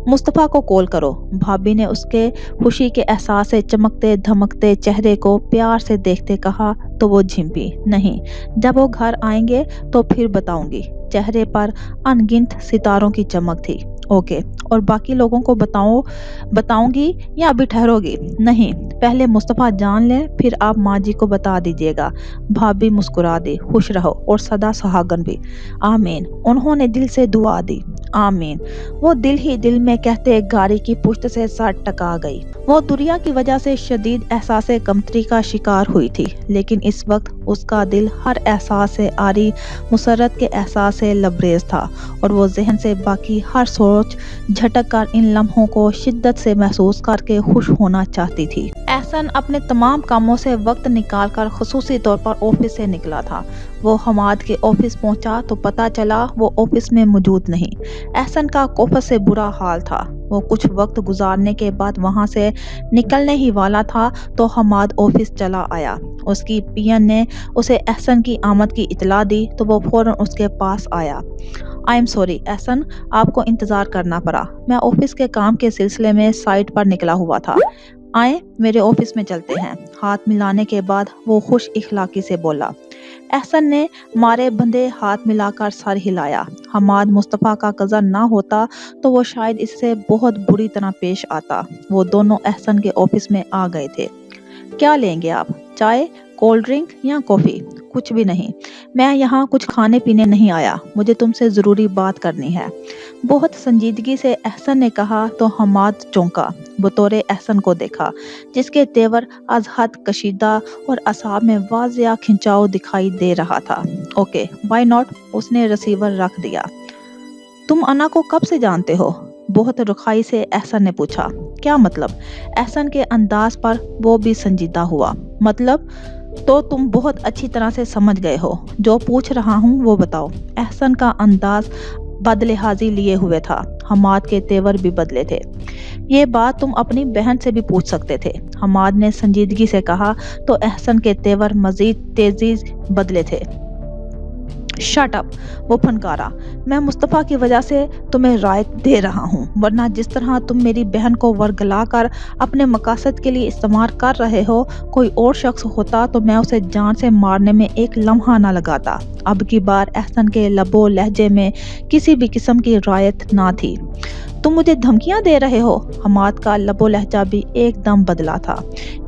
A: मुस्तफ़ा को कॉल करो, भाभी ने उसके खुशी के एहसास से चमकते धमकते चेहरे को प्यार से देखते कहा तो वो झिंपी। नहीं, जब वो घर आएंगे तो फिर बताऊंगी। चेहरे पर अनगिनत सितारों की चमक थी। ओके, और बाकी लोगों को बताऊंगी या अभी ठहरोगी? नहीं, पहले मुस्तफ़ा जान ले, फिर आप माँ जी को बता दीजिएगा। भाभी मुस्कुरा दी। खुश रहो और सदा सुहागन भी। आमीन। उन्होंने दिल से दुआ दी। आमीन। वो दिल ही दिल में कहते गाड़ी की पुश्त से सर टकरा गई। वो दुनिया की वजह से शदीद एहसास कमतरी का शिकार हुई थी, लेकिन इस वक्त उसका दिल हर एहसास से आरी मुसरत के एहसास से लबरेज था, और वो जहन से बाकी हर सोच झटक कर इन लम्हों को शिद्दत से महसूस करके खुश होना चाहती थी। एहसन अपने तमाम कामों से वक्त निकाल कर खुसूसी तौर पर ऑफिस से निकला था। वो हमाद के ऑफिस पहुंचा तो पता चला वो ऑफिस में मौजूद नहीं। एहसन का कोफत से बुरा हाल था। वो कुछ वक्त गुजारने के बाद वहां से निकलने ही वाला था तो हमाद ऑफिस चला आया। उसकी पीएन ने उसे एहसन की आमद की इतला दी तो वो फौरन उसके पास आया। आई एम सॉरी एहसन, आपको इंतज़ार करना पड़ा। मैं ऑफिस के काम के सिलसिले में साइट पर निकला हुआ था। आए मेरे ऑफिस में चलते हैं। हाथ मिलाने के बाद वो खुश इखलाकी से बोला। एहसन ने मारे बंधे हाथ मिलाकर सर हिलाया। हमाद मुस्तफ़ा का कज़न ना होता तो वो शायद इससे बहुत बुरी तरह पेश आता। वो दोनों एहसन के ऑफिस में आ गए थे। क्या लेंगे आप? चाय, कोल्ड ड्रिंक या कॉफ़ी? कुछ भी नहीं, मैं यहाँ कुछ खाने पीने नहीं आया, मुझे तुमसे ज़रूरी बात करनी है। बहुत संजीदगी से एहसन ने कहा तो हमाद चौंका। बतौरे एहसन को देखा, जिसके तेवर आज हद कशीदा और असाब में वाज़िया खिंचाव दिखाई दे रहा था। Okay, why not? उसने रिसीवर रख दिया। तुम अना को कब से जानते हो? बहुत रुखाई से एहसन ने पूछा। क्या मतलब? एहसन के अंदाज पर वो भी संजीदा हुआ। मतलब तो तुम बहुत अच्छी तरह से समझ गए हो। जो पूछ रहा हूँ वो बताओ। एहसन का अंदाज बदलिहाजी लिए हुए था। हमाद के तेवर भी बदले थे। ये बात तुम अपनी बहन से भी पूछ सकते थे, हमाद ने संजीदगी से कहा तो एहसन के तेवर मजीद तेजी बदले थे। शट अप, वो फनकारा। मैं मुस्तफ़ा की वजह से तुम्हें रायत दे रहा हूँ, वरना जिस तरह तुम मेरी बहन को वरगला कर अपने मकासद के लिए इस्तेमाल कर रहे हो, कोई और शख्स होता तो मैं उसे जान से मारने में एक लम्हा ना लगाता। अब की बार एहसन के लबो लहजे में किसी भी किस्म की रायत ना थी। तुम मुझे धमकियां दे रहे हो? हमाद का लबो लहजा भी एकदम बदला था।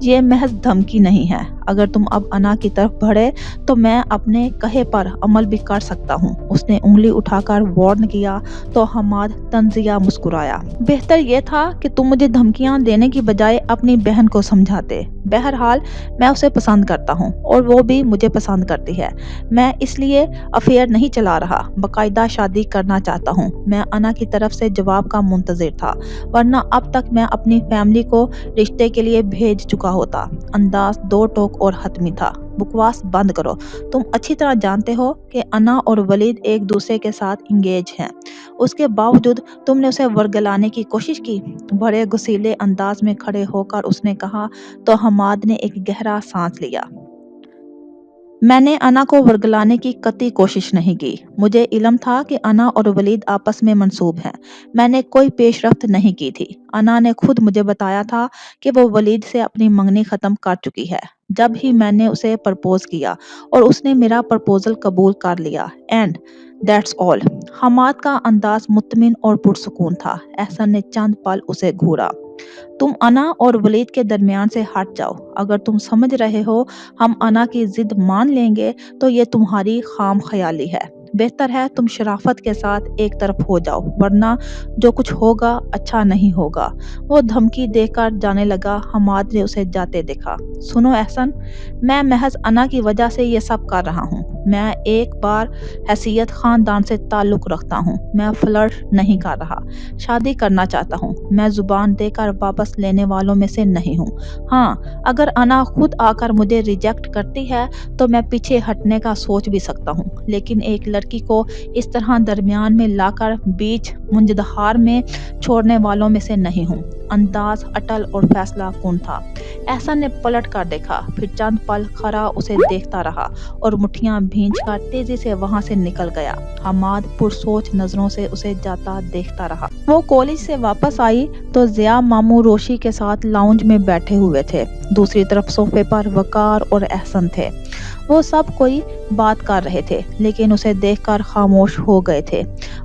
A: ये महज धमकी नहीं है। अगर तुम अब अना की तरफ बढ़े तो मैं अपने कहे पर अमल भी कर सकता हूँ। उसने उंगली उठाकर वार्न किया तो हमाद तंजिया मुस्कुराया। बेहतर यह था कि तुम मुझे धमकियां देने की बजाय अपनी बहन को समझाते। बहरहाल मैं उसे पसंद करता हूँ और वो भी मुझे पसंद करती है। मैं इसलिए अफेयर नहीं चला रहा, बाकायदा शादी करना चाहता हूँ। मैं अना की तरफ से जवाब का मुंतजिर था, वरना अब तक मैं अपनी फैमिली को रिश्ते के लिए भेज चुका होता। अंदाज दो टोक और हतमी था। बकवास बंद करो। तुम अच्छी तरह जानते हो कि अना और वलीद एक दूसरे के साथ इंगेज हैं। उसके बावजूद तुमने उसे वरगलाने की कोशिश की। बड़े गुस्सीले अंदाज में खड़े होकर उसने कहा तो हमाद ने एक गहरा सांस लिया। मैंने अना को वरगलाने की कतई कोशिश नहीं की। मुझे इल्म था कि अना और वलीद आपस में मंसूब हैं। मैंने कोई पेशरफ्त नहीं की थी। अना ने खुद मुझे बताया था कि वो वलीद से अपनी मंगनी ख़त्म कर चुकी है। जब ही मैंने उसे प्रपोज किया और उसने मेरा प्रपोजल कबूल कर लिया। And that's all. हमाद का अंदाज मुतमिन और पुरसुकून था। एहसन ने चंद पल उसे घूरा। तुम अना और वलीद के दरमियान से हट जाओ। अगर तुम समझ रहे हो हम अना की जिद मान लेंगे तो ये तुम्हारी खाम ख्याली है। बेहतर है तुम शराफत के साथ एक तरफ हो जाओ, वरना जो कुछ होगा अच्छा नहीं होगा। वो धमकी देकर जाने लगा। हमाद ने उसे जाते देखा। सुनो एहसन, मैं महज अना की वजह से ये सब कर रहा हूँ। मैं एक बार हैसियत खानदान से ताल्लुक़ रखता हूँ। मैं फ्लर्ट नहीं कर रहा, शादी करना चाहता हूँ। मैं जुबान देकर वापस लेने वालों में से नहीं हूँ। हाँ, अगर अना खुद आकर मुझे रिजेक्ट करती है तो मैं पीछे हटने का सोच भी सकता हूँ, लेकिन एक लड़की को इस तरह दरमियान में लाकर बीच मुंजदहार में छोड़ने वालों में से नहीं हूँ। अंदाज अटल और फैसला कुन था। एहसन ने पलट कर देखा, फिर चंद पल खड़ा उसे देखता रहा और मुट्ठियां भींचकर तेजी से वहां से निकल गया। हमाद पुरसोच नजरों से उसे जाता देखता रहा। वो कॉलेज से वापस आई तो जिया मामू रोशी के साथ लाउंज में बैठे हुए थे। दूसरी तरफ सोफे पर वकार और एहसन थे। وہ سب کوئی بات کر رہے تھے لیکن اسے دیکھ کر خاموش ہو گئے تھے۔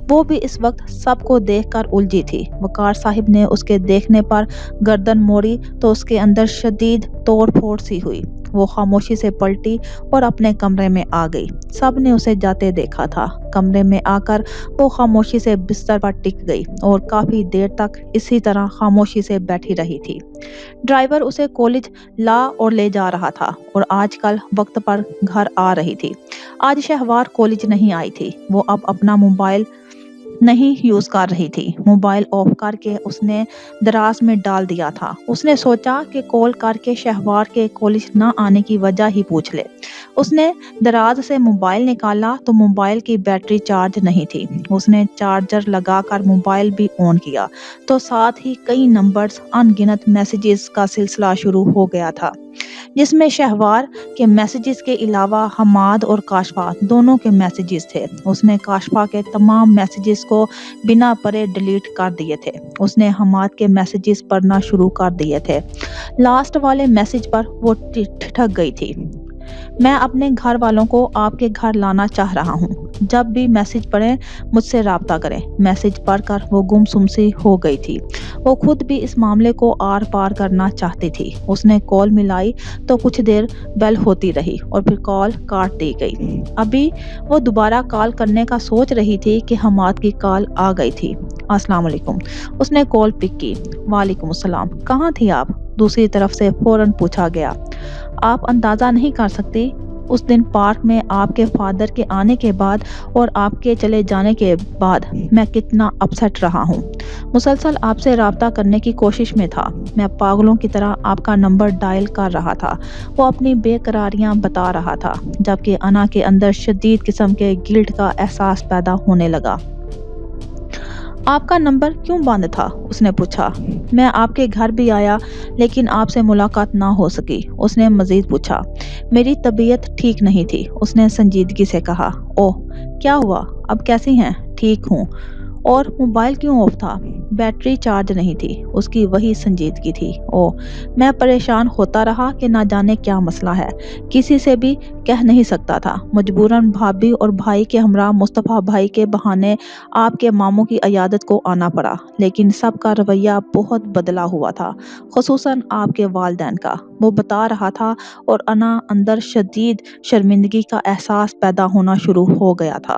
A: وہ بھی اس وقت سب کو دیکھ کر الجھی تھی۔ وقار صاحب نے اس کے دیکھنے پر گردن موڑی تو اس کے اندر شدید توڑ پھوڑ سی ہوئی۔ وہ خاموشی سے پلٹی اور اپنے کمرے میں آ گئی۔ سب نے اسے جاتے دیکھا تھا۔ کمرے میں آ کر وہ خاموشی سے بستر پر ٹک گئی اور کافی دیر تک اسی طرح خاموشی سے بیٹھی رہی تھی۔ ڈرائیور اسے کالج لا اور لے جا رہا تھا اور آج کل وقت پر گھر آ رہی تھی۔ آج شہوار کالج نہیں آئی تھی۔ وہ اب اپنا موبائل نہیں یوز کر رہی تھی۔ موبائل آف کر کے اس نے دراز میں ڈال دیا تھا۔ اس نے سوچا کہ کال کر کے شہوار کے کالج نہ آنے کی وجہ ہی پوچھ لے۔ اس نے دراز سے موبائل نکالا تو موبائل کی بیٹری چارج نہیں تھی۔ اس نے چارجر لگا کر موبائل بھی آن کیا تو ساتھ ہی کئی نمبرز ان گنت میسیجز کا سلسلہ شروع ہو گیا تھا، جس میں شہوار کے میسیجز کے علاوہ حماد اور کاشفا دونوں کے میسیجز تھے۔ اس نے کاشفا کے تمام میسیجز کو بنا پڑھے ڈیلیٹ کر دیے تھے۔ اس نے حماد کے میسیجز پڑھنا شروع کر دیے تھے۔ لاسٹ والے میسیج پر وہ ٹھٹک گئی تھی۔ میں اپنے گھر والوں کو آپ کے گھر لانا چاہ رہا ہوں۔ جب بھی میسیج پڑھیں مجھ سے رابطہ کریں۔ میسیج پڑھ کر وہ گم سم سی ہو گئی تھی۔ وہ خود بھی اس معاملے کو آر پار کرنا چاہتی تھی۔ اس نے کال ملائی تو کچھ دیر بیل ہوتی رہی اور پھر کال کاٹ دی گئی۔ ابھی وہ دوبارہ کال کرنے کا سوچ رہی تھی کہ حماد کی کال آ گئی تھی۔ السلام علیکم۔ اس نے کال پک کی۔ وعلیکم السلام، کہاں تھی آپ؟ دوسری طرف سے فوراً پوچھا گیا۔ آپ اندازہ نہیں کر سکتی اس دن پارک میں آپ کے فادر کے آنے کے بعد اور آپ کے چلے جانے کے بعد میں کتنا اپسیٹ رہا ہوں۔ مسلسل آپ سے رابطہ کرنے کی کوشش میں تھا۔ میں پاگلوں کی طرح آپ کا نمبر ڈائل کر رہا تھا۔ وہ اپنی بے قراریاں بتا رہا تھا جبکہ انا کے اندر شدید قسم کے گلٹ کا احساس پیدا ہونے لگا۔ آپ کا نمبر کیوں بند تھا؟ اس نے پوچھا۔ میں آپ کے گھر بھی آیا لیکن آپ سے ملاقات نہ ہو سکی۔ اس نے مزید پوچھا۔ میری طبیعت ٹھیک نہیں تھی، اس نے سنجیدگی سے کہا۔ اوہ، کیا ہوا؟ اب کیسی ہیں؟ ٹھیک ہوں۔ اور موبائل کیوں آف تھا؟ بیٹری چارج نہیں تھی۔ اس کی وہی سنجیدگی تھی۔ اوہ، میں پریشان ہوتا رہا کہ نہ جانے کیا مسئلہ ہے۔ کسی سے بھی کہہ نہیں سکتا تھا۔ مجبوراً بھابھی اور بھائی کے ہمراہ مصطفیٰ بھائی کے بہانے آپ کے ماموں کی عیادت کو آنا پڑا، لیکن سب کا رویہ بہت بدلا ہوا تھا، خصوصاً آپ کے والدین کا، وہ بتا رہا تھا، اور انا اندر شدید شرمندگی کا احساس پیدا ہونا شروع ہو گیا تھا۔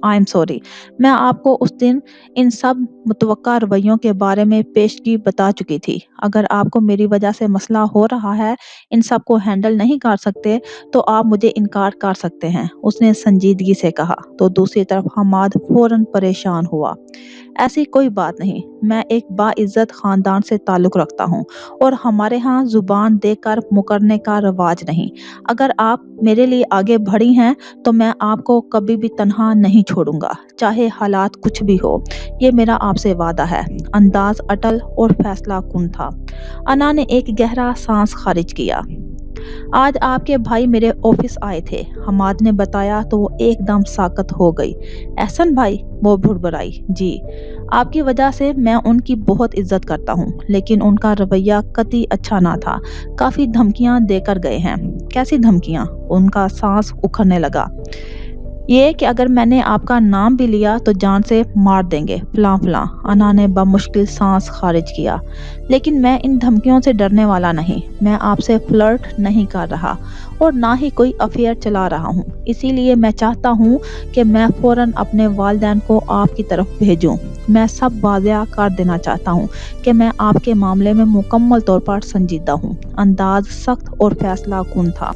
A: آئی ایم سوری، میں آپ کو اس دن ان سب متوقع رویوں کے بارے میں پیشگی بتا چکی تھی۔ اگر آپ کو میری وجہ سے مسئلہ ہو رہا ہے، ان سب کو ہینڈل نہیں کر سکتے تو آپ مجھے انکار کر سکتے ہیں، اس نے سنجیدگی سے کہا۔ تو دوسری طرف حماد فوراً پریشان ہوا۔ ایسی کوئی بات نہیں، میں ایک باعزت خاندان سے تعلق رکھتا ہوں اور ہمارے ہاں زبان دے کر مکرنے کا رواج نہیں۔ اگر آپ میرے لیے آگے بڑھی ہیں تو میں آپ کو کبھی بھی تنہا نہیں چھوڑوں گا، چاہے حالات کچھ بھی ہو، یہ میرا آپ سے وعدہ ہے۔ انداز اٹل اور فیصلہ کن تھا۔ انا نے ایک گہرا سانس خارج کیا۔ آج آپ کے بھائی میرے آفس آئے تھے، حماد نے بتایا تو وہ ایک دم ساکت ہو گئی۔ احسن بھائی؟ وہ بڑبڑائی۔ جی، آپ کی وجہ سے میں ان کی بہت عزت کرتا ہوں، لیکن ان کا رویہ قطعی اچھا نہ تھا، کافی دھمکیاں دے کر گئے ہیں۔ کیسی دھمکیاں؟ ان کا سانس اکھڑنے لگا۔ یہ کہ اگر میں نے آپ کا نام بھی لیا تو جان سے مار دیں گے، فلاں فلاں۔ انا نے بمشکل سانس خارج کیا۔ لیکن میں ان دھمکیوں سے ڈرنے والا نہیں، میں آپ سے فلرٹ نہیں کر رہا اور نہ ہی کوئی افیئر چلا رہا ہوں، اسی لیے میں چاہتا ہوں کہ میں فوراً اپنے والدین کو آپ کی طرف بھیجوں۔ میں سب واضح کر دینا چاہتا ہوں کہ میں آپ کے معاملے میں مکمل طور پر سنجیدہ ہوں۔ انداز سخت اور فیصلہ کن تھا۔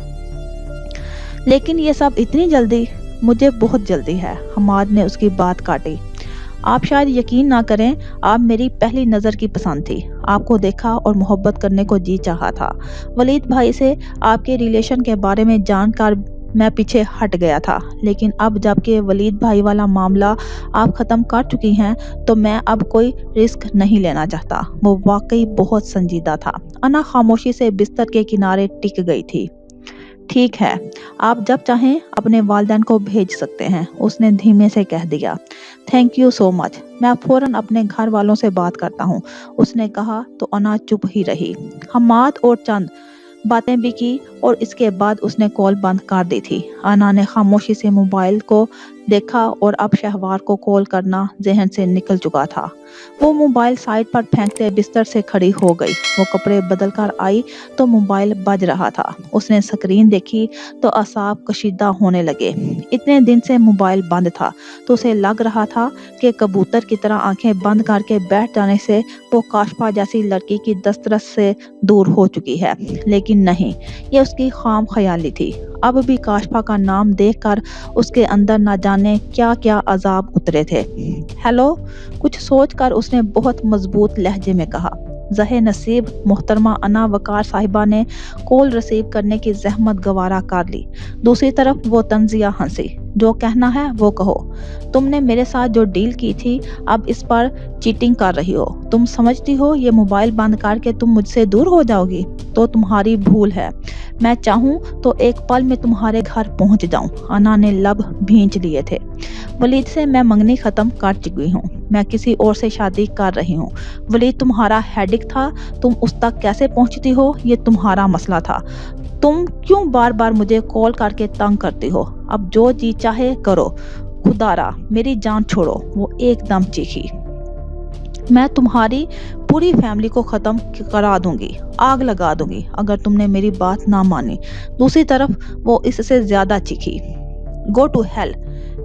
A: لیکن یہ سب اتنی جلدی؟ مجھے بہت جلدی ہے، حماد نے اس کی بات کاٹی۔ آپ شاید یقین نہ کریں، آپ میری پہلی نظر کی پسند تھی۔ آپ کو دیکھا اور محبت کرنے کو جی چاہا تھا۔ ولید بھائی سے آپ کے ریلیشن کے بارے میں جان کر میں پیچھے ہٹ گیا تھا، لیکن اب جب کہ ولید بھائی والا معاملہ آپ ختم کر چکی ہیں تو میں اب کوئی رسک نہیں لینا چاہتا۔ وہ واقعی بہت سنجیدہ تھا۔ انا خاموشی سے بستر کے کنارے ٹک گئی تھی۔ ٹھیک ہے، آپ جب چاہیں اپنے والدین کو بھیج سکتے ہیں، اس نے دھیمے سے کہہ دیا۔ تھینک یو سو مچ، میں فوراً اپنے گھر والوں سے بات کرتا ہوں، اس نے کہا تو انا چپ ہی رہی۔ حماد اور چند باتیں بھی کی اور اس کے بعد اس نے کال بند کر دی تھی۔ انا نے خاموشی سے موبائل کو دیکھا اور اب شہوار کو کال کرنا ذہن سے نکل چکا تھا۔ وہ موبائل سائڈ پر پھینکتے بستر سے کھڑی ہو گئی۔ وہ کپڑے بدل کر آئی تو موبائل بج رہا تھا۔ اس نے سکرین دیکھی تو اعصاب کشیدہ ہونے لگے۔ اتنے دن سے موبائل بند تھا تو اسے لگ رہا تھا کہ کبوتر کی طرح آنکھیں بند کر کے بیٹھ جانے سے وہ کاشفا جیسی لڑکی کی دسترس سے دور ہو چکی ہے، لیکن نہیں، یہ اس کی خام خیالی تھی۔ اب بھی کاشفا کا نام دیکھ کر اس کے اندر نہ جانے کیا کیا عذاب اترے تھے۔ ہیلو، کچھ سوچ کر اس نے بہت مضبوط لہجے میں کہا۔ زہ نصیب محترمہ انا وقار صاحبہ نے کال ریسیو کرنے کی زحمت گوارا کر لی۔ دوسری طرف وہ طنزیہ ہنسی۔ جو کہنا ہے وہ کہو۔ تم نے میرے ساتھ جو ڈیل کی تھی اب اس پر چیٹنگ کر رہی ہو۔ تم سمجھتی ہو یہ موبائل بند کر کے تم مجھ سے دور ہو جاؤ گی؟ تو تمہاری بھول ہے۔ میں چاہوں تو ایک پل میں تمہارے گھر پہنچ جاؤں۔ انا نے لب بھینچ لیے تھے۔ ولید سے میں منگنی ختم کر چکی ہوں۔ میں کسی اور سے شادی کر رہی ہوں۔ ولید تمہارا ہیڈک تھا، تم اس تک کیسے پہنچتی ہو یہ تمہارا مسئلہ تھا۔ تم کیوں بار بار مجھے کال کر کے تنگ کرتی ہو؟ اب جو جی چاہے کرو، خدارا میری جان چھوڑو۔ وہ ایک دم چیخی۔ میں تمہاری پوری فیملی کو ختم کرا دوں گی، آگ لگا دوں گی اگر تم نے میری بات نہ مانی۔ دوسری طرف وہ اس سے زیادہ چیخی۔ گو ٹو ہیل،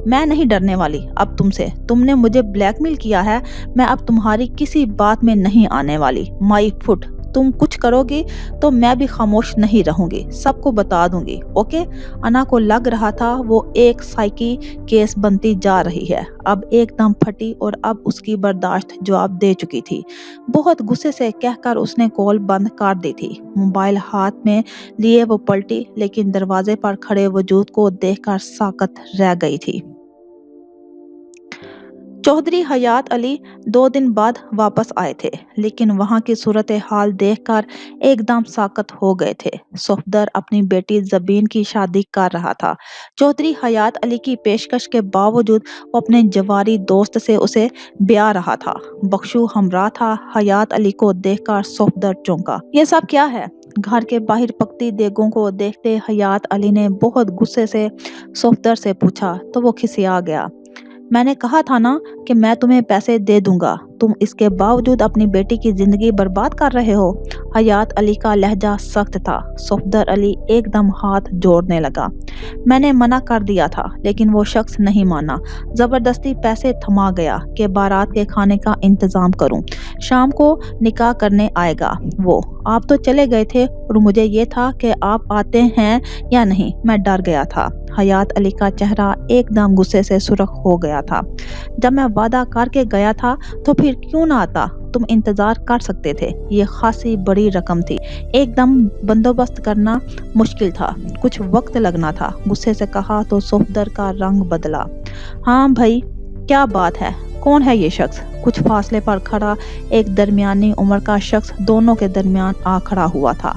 A: میں نہیں ڈرنے والی اب تم سے۔ تم نے مجھے بلیک میل کیا ہے، میں اب تمہاری کسی بات میں نہیں آنے والی۔ مائی فٹ، تم کچھ کرو گی تو میں بھی خاموش نہیں رہوں گی، سب کو بتا دوں گی، اوکے؟ انا کو لگ رہا تھا وہ ایک سائیکی کیس بنتی جا رہی ہے۔ اب ایک دم پھٹی اور اب اس کی برداشت جواب دے چکی تھی۔ بہت غصے سے کہہ کر اس نے کال بند کر دی تھی۔ موبائل ہاتھ میں لیے وہ پلٹی، لیکن دروازے پر کھڑے وجود کو دیکھ کر ساکت رہ گئی تھی۔ چودھری حیات علی 2 دن بعد واپس آئے تھے، لیکن وہاں کی صورتحال دیکھ کر ایک دم ساکت ہو گئے تھے۔ صفدر اپنی بیٹی زبین کی شادی کر رہا تھا۔ چودھری حیات علی کی پیشکش کے باوجود وہ اپنے جواری دوست سے اسے بیاہ رہا تھا۔ بخشو ہمراہ تھا۔ حیات علی کو دیکھ کر صفدر چونکا۔ یہ سب کیا ہے؟ گھر کے باہر پکتی دیگوں کو دیکھتے حیات علی نے بہت غصے سے صفدر سے پوچھا تو وہ کھسیا گیا۔ میں نے کہا تھا نا کہ میں تمہیں پیسے دے دوں گا، تم اس کے باوجود اپنی بیٹی کی زندگی برباد کر رہے ہو۔ حیات علی کا لہجہ سخت تھا۔ صفدر علی ایک دم ہاتھ جوڑنے لگا۔ میں نے منع کر دیا تھا لیکن وہ شخص نہیں مانا۔ زبردستی پیسے تھما گیا کہ بارات کے کھانے کا انتظام کروں۔ شام کو نکاح کرنے آئے گا وہ۔ آپ تو چلے گئے تھے اور مجھے یہ تھا کہ آپ آتے ہیں یا نہیں، میں ڈر گیا تھا۔ حیات علی کا چہرہ ایک دم غصے سے سرخ ہو گیا تھا۔ جب میں وعدہ کر کے گیا تھا تو پھر کیوں نہ آتا؟ تم انتظار کر سکتے تھے، یہ خاصی بڑی رقم تھی، ایک دم بندوبست کرنا مشکل تھا، کچھ وقت لگنا تھا۔ غصے سے کہا تو صفدر کا رنگ بدلا۔ ہاں بھائی، کیا بات ہے؟ کون ہے یہ شخص؟ کچھ فاصلے پر کھڑا ایک درمیانی عمر کا شخص دونوں کے درمیان آ کھڑا ہوا تھا۔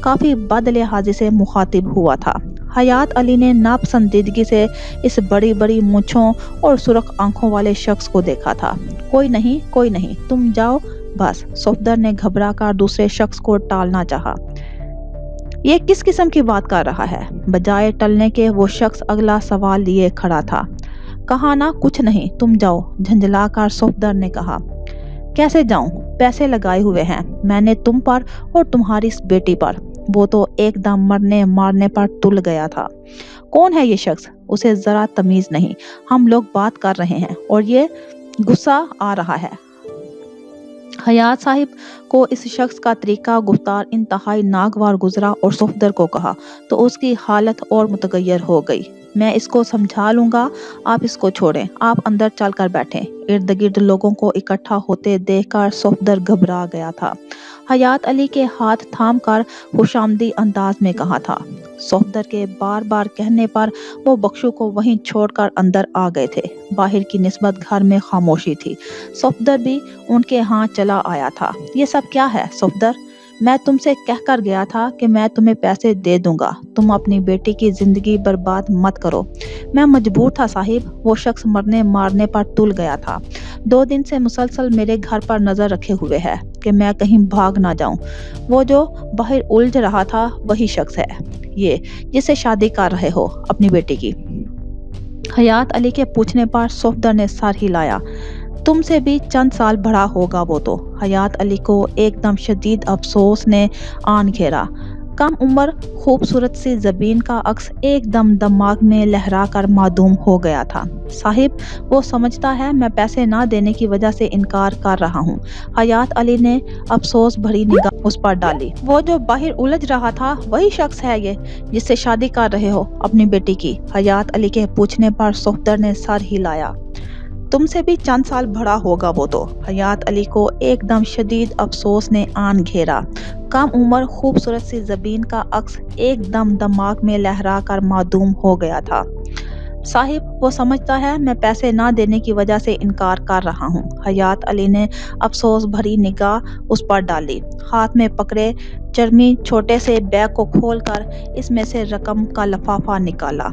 A: کافی بد لحاظی سے مخاطب ہوا تھا۔ حیات علی نے ناپسندیدگی سے اس بڑی بڑی مونچھوں اور سرخ آنکھوں والے شخص کو دیکھا تھا۔ کوئی نہیں، تم جاؤ بس۔ صفدر نے گھبرا کر دوسرے شخص کو ٹالنا چاہا۔ یہ کس قسم کی بات کر رہا ہے؟ بجائے ٹلنے کے وہ شخص اگلا سوال لیے کھڑا تھا۔ کہا نا کچھ نہیں، تم جاؤ، جھنجھلا کر صفدر نے کہا۔ کیسے جاؤں؟ پیسے لگائے ہوئے ہیں میں نے تم پر اور تمہاری اس بیٹی پر۔ وہ تو ایک دم مرنے مارنے پر تل گیا تھا۔ کون ہے یہ شخص؟ اسے ذرا تمیز نہیں، ہم لوگ بات کر رہے ہیں اور یہ غصہ آ رہا ہے۔ حیات صاحب کو اس شخص کا طریقہ گفتار انتہائی ناگوار گزرا اور صفدر کو کہا تو اس کی حالت اور متغیر ہو گئی۔ میں اس کو سمجھا لوں گا، آپ اس کو چھوڑیں، آپ اندر چل کر بیٹھیں۔ ارد گرد لوگوں کو اکٹھا ہوتے دیکھ کر صفدر گھبرا گیا تھا۔ حیات علی کے ہاتھ تھام کر خوشامدی انداز میں کہا تھا۔ صفدر کے بار بار کہنے پر وہ بخشو کو وہیں چھوڑ کر اندر آ گئے تھے۔ باہر کی نسبت گھر میں خاموشی تھی۔ صفدر بھی ان کے ہاں چلا آیا تھا۔ یہ سب کیا ہے صفدر؟ میں تم سے کہہ کر گیا تھا کہ میں تمہیں پیسے دے دوں گا، تم اپنی بیٹی کی زندگی برباد مت کرو۔ میں مجبور تھا صاحب، وہ شخص مرنے مارنے پر تل گیا تھا، 2 دن سے مسلسل میرے گھر پر نظر رکھے ہوئے ہے۔ کہ میں کہیں بھاگ نہ جاؤں۔ وہ جو باہر الجھ رہا تھا وہی شخص ہے یہ جس سے شادی کر رہے ہو اپنی بیٹی کی۔ حیات علی کے پوچھنے پر صفدر نے سر ہلایا۔ تم سے بھی چند سال بڑا ہوگا وہ تو۔ حیات علی کو ایک دم شدید افسوس نے آن گھیرا۔ کم عمر خوبصورت سی زبین کا عکس ایک دم دماغ میں لہرا کر معدوم ہو گیا تھا۔ صاحب وہ سمجھتا ہے میں پیسے نہ دینے کی وجہ سے انکار کر رہا ہوں۔ حیات علی نے افسوس بھری نگاہ اس پر ڈالی۔ وہ جو باہر الجھ رہا تھا وہی شخص ہے یہ جس سے شادی کر رہے ہو اپنی بیٹی کی۔ حیات علی کے پوچھنے پر صفدر نے سر ہلایا۔ تم سے بھی چند سال بڑا ہوگا وہ تو۔ حیات علی کو ایک دم شدید افسوس نے آن گھیرا۔ کم عمر خوبصورت سی زبین کا عکس ایک دم دماغ میں لہرا کر معدوم ہو گیا تھا۔ صاحب وہ سمجھتا ہے میں پیسے نہ دینے کی وجہ سے انکار کر رہا ہوں۔ حیات علی نے افسوس بھری نگاہ اس پر ڈالی۔ ہاتھ میں پکڑے چرمی چھوٹے سے بیگ کو کھول کر اس میں سے رقم کا لفافہ نکالا۔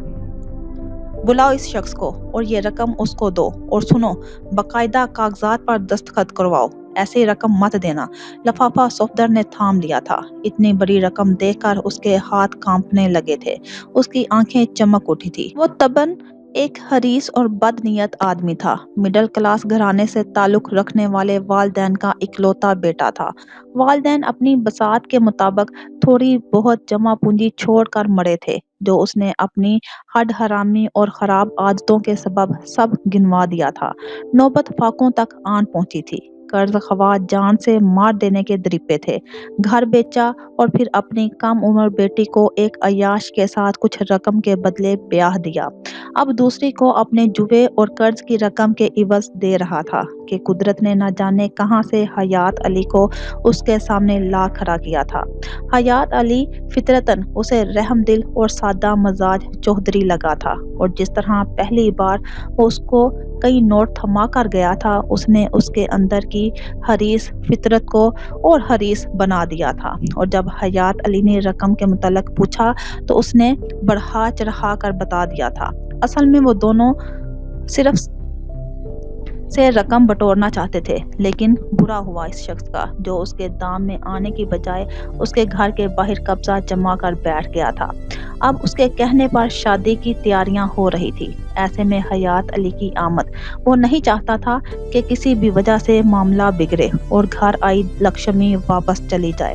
A: بلاؤ اس شخص کو اور یہ رقم اس کو دو، اور سنو باقاعدہ کاغذات پر دستخط کرواؤ، ایسے رقم مت دینا۔ لفافہ صفدر نے تھام لیا تھا۔ اتنی بڑی رقم دیکھ کر اس کے ہاتھ کانپنے لگے تھے، اس کی آنکھیں چمک اٹھی تھی۔ وہ طبعاً ایک حریص اور بد نیت آدمی تھا۔ مڈل کلاس گھرانے سے تعلق رکھنے والے والدین کا اکلوتا بیٹا تھا۔ والدین اپنی بساط کے مطابق تھوڑی بہت جمع پونجی چھوڑ کر مڑے تھے جو اس نے اپنی ہڈ حرامی اور خراب عادتوں کے سبب سب گنوا دیا تھا۔ نوبت فاقوں تک آن پہنچی تھی۔ قرض خواہ جان سے مار دینے کے دریپے تھے۔ گھر بیچا اور پھر اپنی کم عمر بیٹی کو ایک عیاش کے ساتھ کچھ رقم کے بدلے بیاہ دیا۔ اب دوسری کو اپنے جوے اور قرض کی رقم کے عوض دے رہا تھا کہ قدرت نے نہ جانے کہاں سے حیات علی کو اس کے سامنے لا کھڑا کیا تھا۔ حیات علی فطرتاً اسے رحم دل اور سادہ مزاج چوہدری لگا تھا، اور جس طرح پہلی بار وہ اس کو کئی نوٹ تھما کر گیا تھا اس نے اس کے اندر کی حریص فطرت کو اور حریص بنا دیا تھا۔ اور جب حیات علی نے رقم کے متعلق پوچھا تو اس نے بڑھا چڑھا کر بتا دیا تھا۔ اصل میں وہ دونوں صرف سے رقم بٹورنا چاہتے تھے، لیکن برا ہوا اس شخص کا جو اس کے دام میں آنے کی بجائے اس کے گھر کے باہر قبضہ جما کر بیٹھ گیا تھا۔ اب اس کے کہنے پر شادی کی تیاریاں ہو رہی تھی۔ ایسے میں حیات علی کی آمد وہ نہیں چاہتا تھا کہ کسی بھی وجہ سے معاملہ بگڑے اور گھر آئی لکشمی واپس چلی جائے۔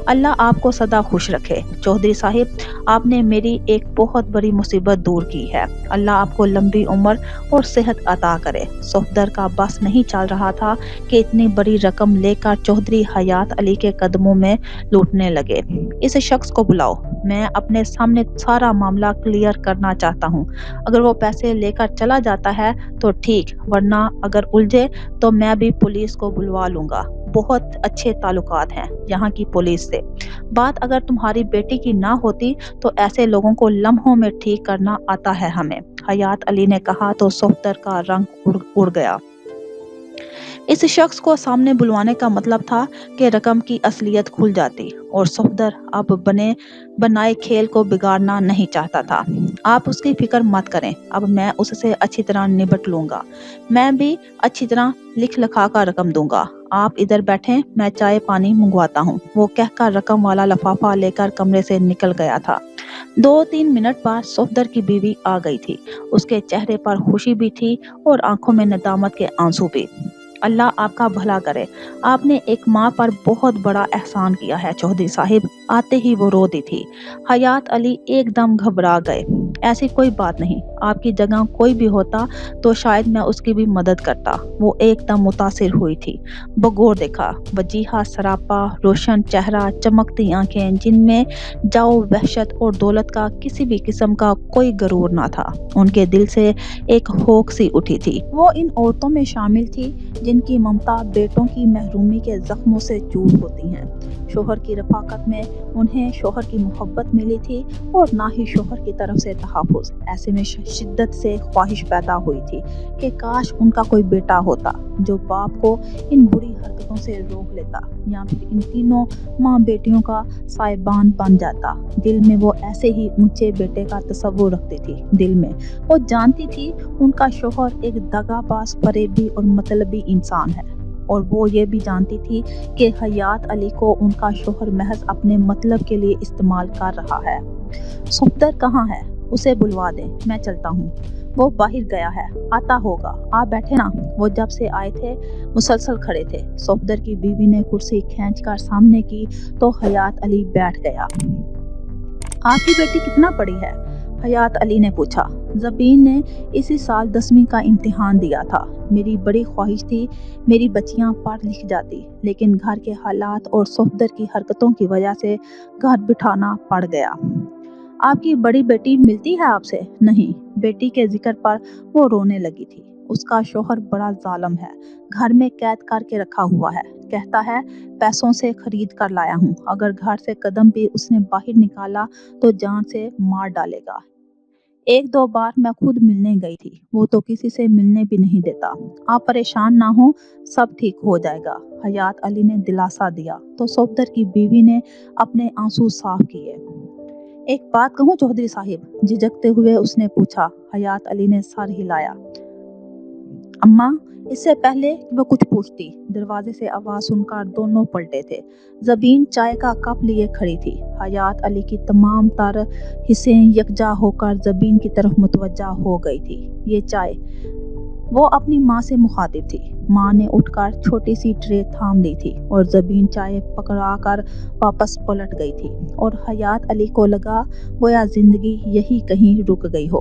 A: اللہ آپ کو سدا خوش رکھے چودھری صاحب، آپ نے میری ایک بہت بڑی مصیبت دور کی ہے۔ اللہ آپ کو لمبی عمر اور صحت عطا کرے۔ صفدر کا بس نہیں چل رہا تھا کہ اتنی بڑی رقم لے کر چودھری حیات علی کے قدموں میں لوٹنے لگے۔ اس شخص کو بلاؤ، میں اپنے سامنے سارا معاملہ کلیئر کرنا چاہتا ہوں۔ اگر وہ پیسے لے کر چلا جاتا ہے تو ٹھیک، ورنہ اگر الجھے تو میں بھی پولیس کو بلوا لوں گا۔ بہت اچھے تعلقات ہیں یہاں کی پولیس سے۔ بات اگر تمہاری بیٹی کی نہ ہوتی تو ایسے لوگوں کو لمحوں میں ٹھیک کرنا آتا ہے ہمیں، حیات علی نے کہا تو صفدر کا رنگ اڑ گیا۔ اس شخص کو سامنے بلوانے کا مطلب تھا کہ رقم کی اصلیت کھل جاتی، اور صفدر اب بنائے کھیل کو بگاڑنا نہیں چاہتا تھا۔ آپ اس کی فکر مت کریں، اب میں اس سے اچھی طرح نبٹ لوں گا۔ میں بھی اچھی طرح لکھ لکھا کر رقم دوں گا۔ آپ ادھر بیٹھیں، میں چائے پانی منگواتا ہوں۔ وہ کہہ کر رقم والا لفافہ لے کر کمرے سے نکل گیا تھا۔ 2-3 منٹ بعد صفدر کی بیوی آ گئی تھی۔ اس کے چہرے پر خوشی بھی تھی اور آنکھوں میں ندامت کے آنسو بھی۔ اللہ آپ کا بھلا کرے، آپ نے ایک ماں پر بہت بڑا احسان کیا ہے چودھری صاحب۔ آتے ہی وہ رو دی تھی۔ حیات علی ایک دم گھبرا گئے۔ ایسی کوئی بات نہیں، آپ کی جگہ کوئی بھی ہوتا تو شاید میں اس کی بھی مدد کرتا۔ وہ ایک دم متاثر ہوئی تھی۔ بغور دیکھا، وجیہہ سراپا روشن چہرہ، چمکتی آنکھیں جن میں جاؤ وحشت اور دولت کا کسی بھی قسم کا کوئی غرور نہ تھا۔ ان کے دل سے ایک ہوک سی اٹھی تھی۔ وہ ان عورتوں میں شامل تھی جن کی ممتا بیٹوں کی محرومی کے زخموں سے چور ہوتی ہیں۔ شوہر کی رفاقت میں انہیں شوہر کی محبت ملی تھی اور نہ ہی شوہر کی طرف سے تحفظ۔ ایسے میں شدت سے خواہش پیدا ہوئی تھی کہ کاش ان کا کوئی بیٹا ہوتا جو باپ کو ان بری حرکتوں سے روک لیتا، یا پھر ان تینوں ماں بیٹیوں کا سائبان بن جاتا۔ دل میں وہ ایسے ہی اونچے بیٹے کا تصور رکھتی تھی۔ دل میں وہ جانتی تھی ان کا شوہر ایک دغا باز، فریبی اور مطلبی انسان ہے۔ اور وہ یہ بھی جانتی تھی کہ حیات علی کو ان کا شوہر محض اپنے مطلب کے لیے استعمال کر رہا ہے۔ صفدر کہاں ہے؟ اسے بلوا دیں، میں چلتا ہوں۔ وہ باہر گیا ہے، آتا ہوگا، آپ بیٹھے نا۔ وہ جب سے آئے تھے مسلسل کھڑے تھے۔ صفدر کی بیوی نے کرسی کھینچ کر سامنے کی تو حیات علی بیٹھ گیا۔ آپ کی بیٹی کتنا پڑھی ہے؟ حیات علی نے پوچھا۔ زبین نے اسی سال 10ویں کا امتحان دیا تھا۔ میری بڑی خواہش تھی میری بچیاں پڑھ لکھ جاتی، لیکن گھر کے حالات اور صفدر کی حرکتوں کی وجہ سے گھر بٹھانا پڑ گیا۔ آپ کی بڑی بیٹی ملتی ہے آپ سے؟ نہیں۔ بیٹی کے ذکر پر وہ رونے لگی تھی۔ اس کا شوہر بڑا ظالم ہے، گھر میں قید کر کے رکھا ہوا ہے۔ کہتا ہے پیسوں سے خرید کر لایا ہوں، اگر گھر سے قدم بھی اس نے باہر نکالا تو جان سے مار ڈالے گا۔ 1-2 بار میں خود ملنے گئی تھی، وہ تو کسی سے ملنے بھی نہیں دیتا۔ آپ پریشان نہ ہوں، سب ٹھیک ہو جائے گا، حیات علی نے دلاسا دیا تو صفدر کی بیوی نے اپنے آنسو صاف کیے۔ ایک بات کہوں چودھری صاحب؟ جھجکتے ہوئے اس نے پوچھا۔ حیات علی نے سر ہلایا۔ اماں، اس سے پہلے کہ وہ کچھ پوچھتی، دروازے سے آواز سن کر دونوں پلٹے تھے۔ زبین چائے کا کپ لیے کھڑی تھی۔ حیات علی کی تمام تر حصیں یکجا ہو کر زبین کی طرف متوجہ ہو گئی تھی۔ یہ چائے؟ وہ اپنی ماں سے مخاطب تھی۔ ماں نے اٹھ کر چھوٹی سی ٹرے تھام لی تھی اور زبین چائے پکڑا کر واپس پلٹ گئی تھی، اور حیات علی کو لگا گویا زندگی یہی کہیں رک گئی ہو۔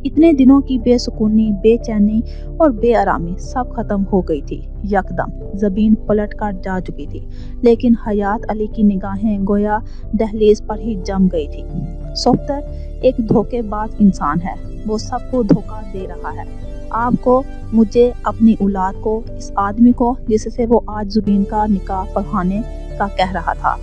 A: اتنے دنوں کی بے سکونی، بے چینی اور بے آرامی سب ختم ہو گئی تھی۔ یکدم زبین پلٹ کر جا چکی تھی، لیکن حیات علی کی نگاہیں گویا دہلیز پر ہی جم گئی تھی۔ صفدر ایک دھوکے باز انسان ہے، وہ سب کو دھوکہ دے رہا ہے، آپ کو، مجھے، اپنی اولاد کو، اس آدمی کو جس سے وہ آج زبین کا نکاح پڑھانے کا کہہ رہا تھا۔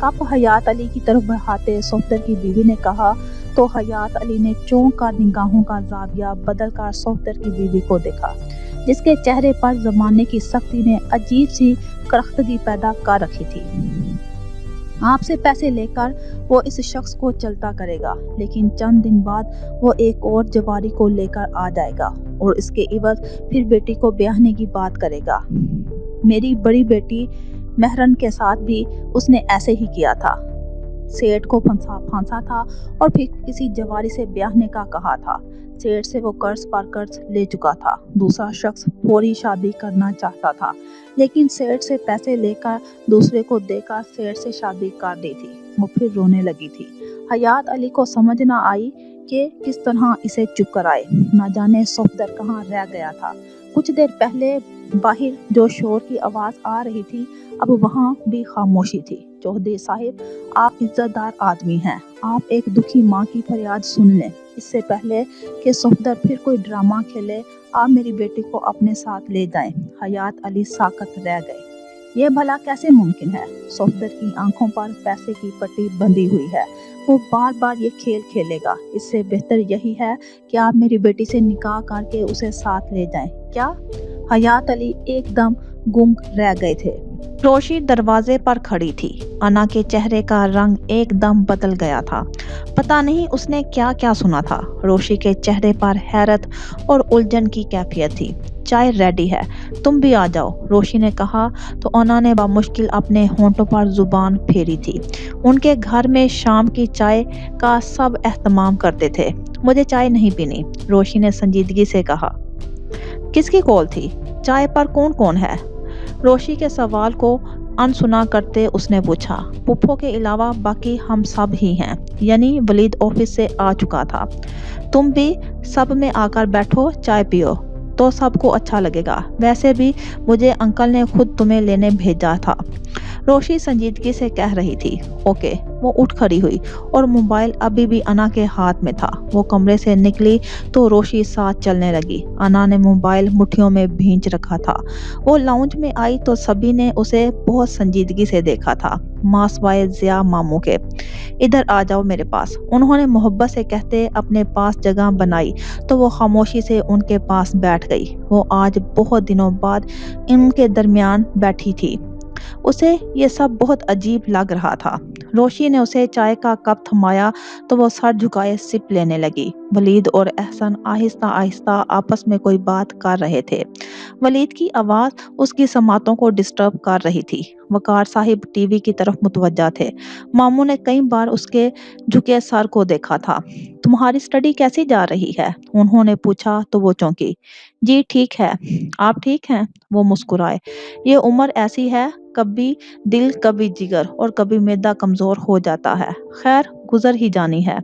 A: کپ حیات علی کی طرف بڑھاتے صفدر کی بیوی نے کہا تو حیات علی نے چونک کر نگاہوں کا زاویہ بدل کر صفدر کی بیوی کو دیکھا، جس کے چہرے پر زمانے کی سختی نے عجیب سی کرختگی پیدا کر رکھی تھی۔ آپ سے پیسے لے کر وہ اس شخص کو چلتا کرے گا، لیکن چند دن بعد وہ ایک اور جواری کو لے کر آ جائے گا اور اس کے عوض پھر بیٹی کو بیاہنے کی بات کرے گا۔ میری بڑی بیٹی مہرن کے ساتھ بھی اس نے ایسے ہی کیا تھا، سیٹھ کو پھانسا تھا اور پھر کسی جواری سے بیاہنے کا کہا تھا۔ سیٹھ سے وہ قرض پر قرض لے چکا تھا۔ دوسرا شخص فوری شادی کرنا چاہتا تھا، لیکن سیٹھ سے پیسے لے کر دوسرے کو دے کر سیٹھ سے شادی کر دی تھی۔ وہ پھر رونے لگی تھی۔ حیات علی کو سمجھ نہ آئی کہ کس طرح اسے چپ کرائے۔ نہ جانے صفدر کہاں رہ گیا تھا۔ کچھ دیر پہلے باہر جو شور کی آواز آ رہی تھی، اب وہاں بھی خاموشی تھی۔ چودھری صاحب، آپ عزت دار آدمی ہیں، آپ ایک دکھی ماں کی فریاد سن لیں۔ اس سے پہلے کہ صفدر پھر کوئی ڈرامہ کھیلے، آپ میری بیٹی کو اپنے ساتھ لے جائیں۔ حیات علی ساکت رہ گئے۔ یہ بھلا کیسے ممکن ہے؟ صفدر کی آنکھوں پر پیسے کی پٹی بندھی ہوئی ہے، وہ بار بار یہ کھیل کھیلے گا۔ اس سے بہتر یہی ہے کہ آپ میری بیٹی سے نکاح کر کے اسے ساتھ لے جائیں۔ کیا؟ حیات علی ایک دم گنگ رہ گئے تھے۔ روشی دروازے پر کھڑی تھی۔ انا کے چہرے کا رنگ ایک دم بدل گیا تھا۔ پتہ نہیں اس نے کیا کیا سنا تھا۔ روشی کے چہرے پر حیرت اور الجھن کی کیفیت تھی۔ چائے ریڈی ہے، تم بھی آ جاؤ، روشی نے کہا تو انا نے بمشکل اپنے ہونٹوں پر زبان پھیری تھی۔ ان کے گھر میں شام کی چائے کا سب اہتمام کرتے تھے۔ مجھے چائے نہیں پینی، روشی نے سنجیدگی سے کہا۔ کس کی کال تھی؟ چائے پر کون کون ہے؟ روشی کے سوال کو انسنا کرتے اس نے پوچھا۔ پپھو کے علاوہ باقی ہم سب ہی ہیں، یعنی ولید آفس سے آ چکا تھا۔ تم بھی سب میں آ کر بیٹھو، چائے پیو تو سب کو اچھا لگے گا۔ ویسے بھی مجھے انکل نے خود تمہیں لینے بھیجا تھا، روشی سنجیدگی سے کہہ رہی تھی۔ اوکے۔ وہ اٹھ کھڑی ہوئی اور موبائل ابھی بھی انا کے ہاتھ میں تھا۔ وہ کمرے سے نکلی تو روشی ساتھ چلنے لگی۔ انا نے موبائل مٹھیوں میں بھینچ رکھا تھا۔ وہ لاؤنج میں آئی تو سبھی نے اسے بہت سنجیدگی سے دیکھا تھا، ماں سوائے ضیاء ماموں کے۔ ادھر آ جاؤ میرے پاس، انہوں نے محبت سے کہتے اپنے پاس جگہ بنائی تو وہ خاموشی سے ان کے پاس بیٹھ گئی۔ وہ آج بہت دنوں بعد ان کے درمیان بیٹھی تھی۔ اسے یہ سب بہت عجیب لگ رہا تھا۔ रोशी ने उसे चाय का कप थमाया तो वो सर झुकाए सिप लेने लगी। वलीद और एहसन आहिस्ता आहिस्ता आपस में कोई बात कर रहे थे। वलीद की आवाज उसकी समातों को डिस्टर्ब कर रही थी। वकार साहिब टीवी की तरफ मुतवज्जा थे। मामू ने कई बार उसके झुके सर को देखा था। तुम्हारी स्टडी कैसी जा रही है? उन्होंने पूछा तो वो चौंकी। जी ठीक है, आप ठीक हैं? वो मुस्कुराए। ये उम्र ऐसी है, कभी दिल कभी जिगर और कभी मैदा कमजोर हो जाता है। खैर गुजर ही जानी है,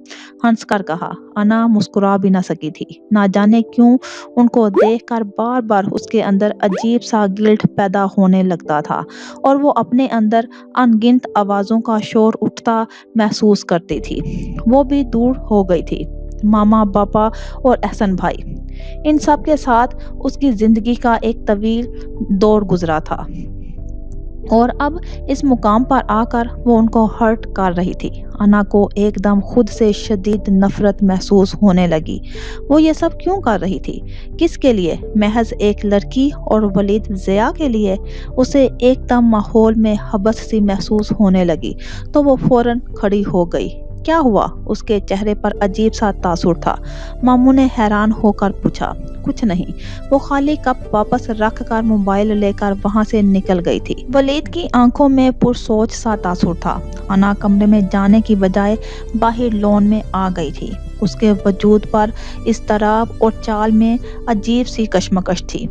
A: हंसकर कहा। अना मुस्कुरा भी न सकी थी। ना जाने क्यों उनको देखकर बार बार उसके अंदर अजीब सा गिल्ट पैदा होने लगता था और वो अपने अंदर अनगिनत आवाजों का शोर उठता महसूस करती थी। वो भी दूर हो गई थी। मामा पापा और एहसन भाई, इन सब के साथ उसकी जिंदगी का एक तवील दौर गुजरा था और अब इस मुकाम पर आकर वो उनको हर्ट कर रही थी। अना को एकदम खुद से शदीद नफरत महसूस होने लगी। वो ये सब क्यों कर रही थी? किसके लिए? महज एक लड़की और वलीद ज़िया के लिए? उसे एकदम माहौल में हबस सी महसूस होने लगी तो वो फौरन खड़ी हो गई। क्या हुआ? उसके चेहरे पर अजीब सा तासुर था। मामू ने हैरान होकर पूछा। कुछ नहीं, वो खाली कप वापस रख कर मोबाइल लेकर वहां से निकल गई थी। वलीद की आंखों में पुरसोच सा तासुर था। अना कमरे में जाने की बजाय बाहर लॉन में आ गई थी। उसके वजूद पर इस्तराब और चाल में अजीब सी कशमकश थी।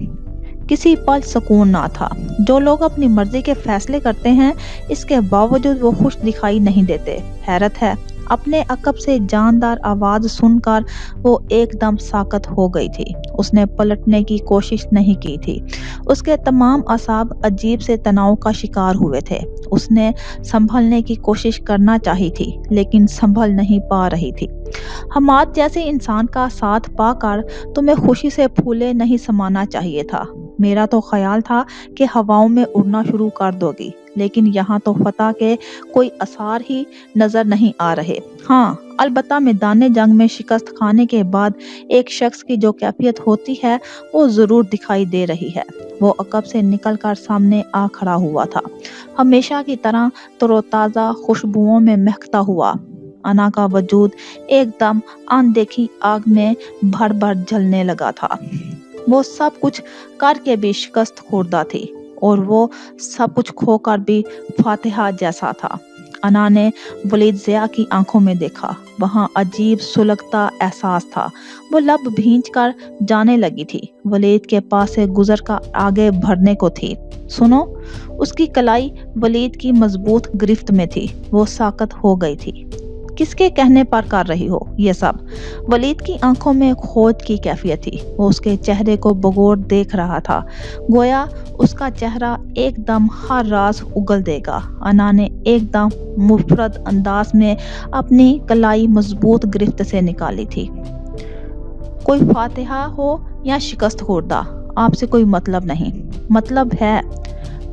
A: किसी पल सुकून ना था। जो लोग अपनी मर्जी के फैसले करते हैं, इसके बावजूद वो खुश दिखाई नहीं देते। हैरत है, अपने अकब से जानदार आवाज सुनकर वो एकदम साकत हो गई थी। उसने पलटने की कोशिश नहीं की थी। उसके तमाम असाब अजीब से तनाव का शिकार हुए थे। उसने संभलने की कोशिश करना चाहिए थी, लेकिन संभल नहीं पा रही थी। हमाद जैसे इंसान का साथ पाकर तुम्हें खुशी से फूले नहीं समाना चाहिए था। मेरा तो ख्याल था कि हवाओं में उड़ना शुरू कर दोगी, लेकिन यहाँ तो फतह के कोई आसार ही नजर नहीं आ रहे। हाँ, अलबत्ता मैदान जंग में शिकस्त खाने के बाद एक शख्स की जो कैफियत होती है वो जरूर दिखाई दे रही है। वो अकब से निकलकर सामने आ खड़ा हुआ था, हमेशा की तरह तरोताजा खुशबुओं में महकता हुआ। अना का वजूद एकदम अनदेखी आग में भर भर जलने लगा था। वो सब कुछ करके भी शिकस्त खुर्दा थी और वो सब कुछ खोकर भी फातिहा जैसा था। अना ने वलीद ज़िया की आंखों में देखा। वहाँ अजीब सुलगता एहसास था। वो लब भींच कर जाने लगी थी। वलीद के पास से गुजर कर आगे बढ़ने को थी। सुनो, उसकी कलाई वलीद की मजबूत गिरफ्त में थी। वो साकत हो गई थी। किसके कहने पर कर रही हो ये सब? वलीद की आंखों में खोज की कैफियत थी। वो उसके चेहरे को बगौर देख रहा था, गोया उसका चेहरा एकदम हर राज उगल देगा। अना ने एकदम मुफरद अंदाज में अपनी कलाई मजबूत गिरफ्त से निकाली थी। कोई फातिहा हो या शिकस्त खुर्दा, आपसे कोई मतलब नहीं। मतलब है।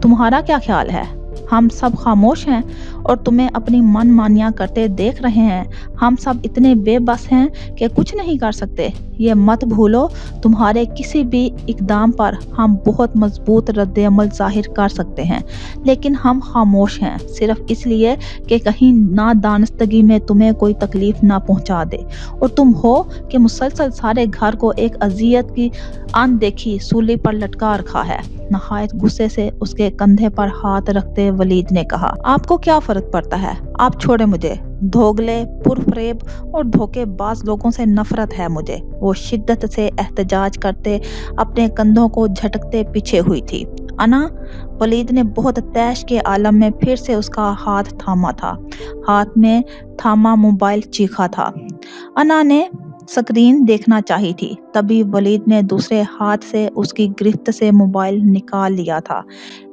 A: तुम्हारा क्या ख्याल है? हम सब खामोश हैं और तुम्हें अपनी मन मानियां करते देख रहे हैं। हम सब इतने बेबस हैं कि कुछ नहीं कर सकते। ये मत भूलो, तुम्हारे किसी भी इकदाम पर हम बहुत मजबूत रद्द-ए-अमल जाहिर कर सकते हैं, लेकिन हम खामोश हैं सिर्फ इसलिए कि कहीं नादानस्तगी में तुम्हें कोई तकलीफ ना पहुंचा दे और तुम हो कि मुसलसल सारे घर को एक अजियत की अनदेखी सूली पर लटका रखा है। नहायत गुस्से से उसके कंधे पर हाथ रखते वलीद ने कहा, आपको क्या फर्क पड़ता है? आप छोड़े मुझे। धोगले, पुरफरेब और धोखेबाज लोगों से नफरत है मुझे। वो शिद्दत से एहतजाज करते अपने कंधों को झटकते पीछे हुई थी। अना, वलीद ने बहुत तैश के आलम में फिर से उसका हाथ थामा था। हाथ में थामा मोबाइल चीखा था। अना ने स्क्रीन देखना चाहिए थी, तभी वलीद ने दूसरे हाथ से उसकी गिरफ्त से मोबाइल निकाल लिया था।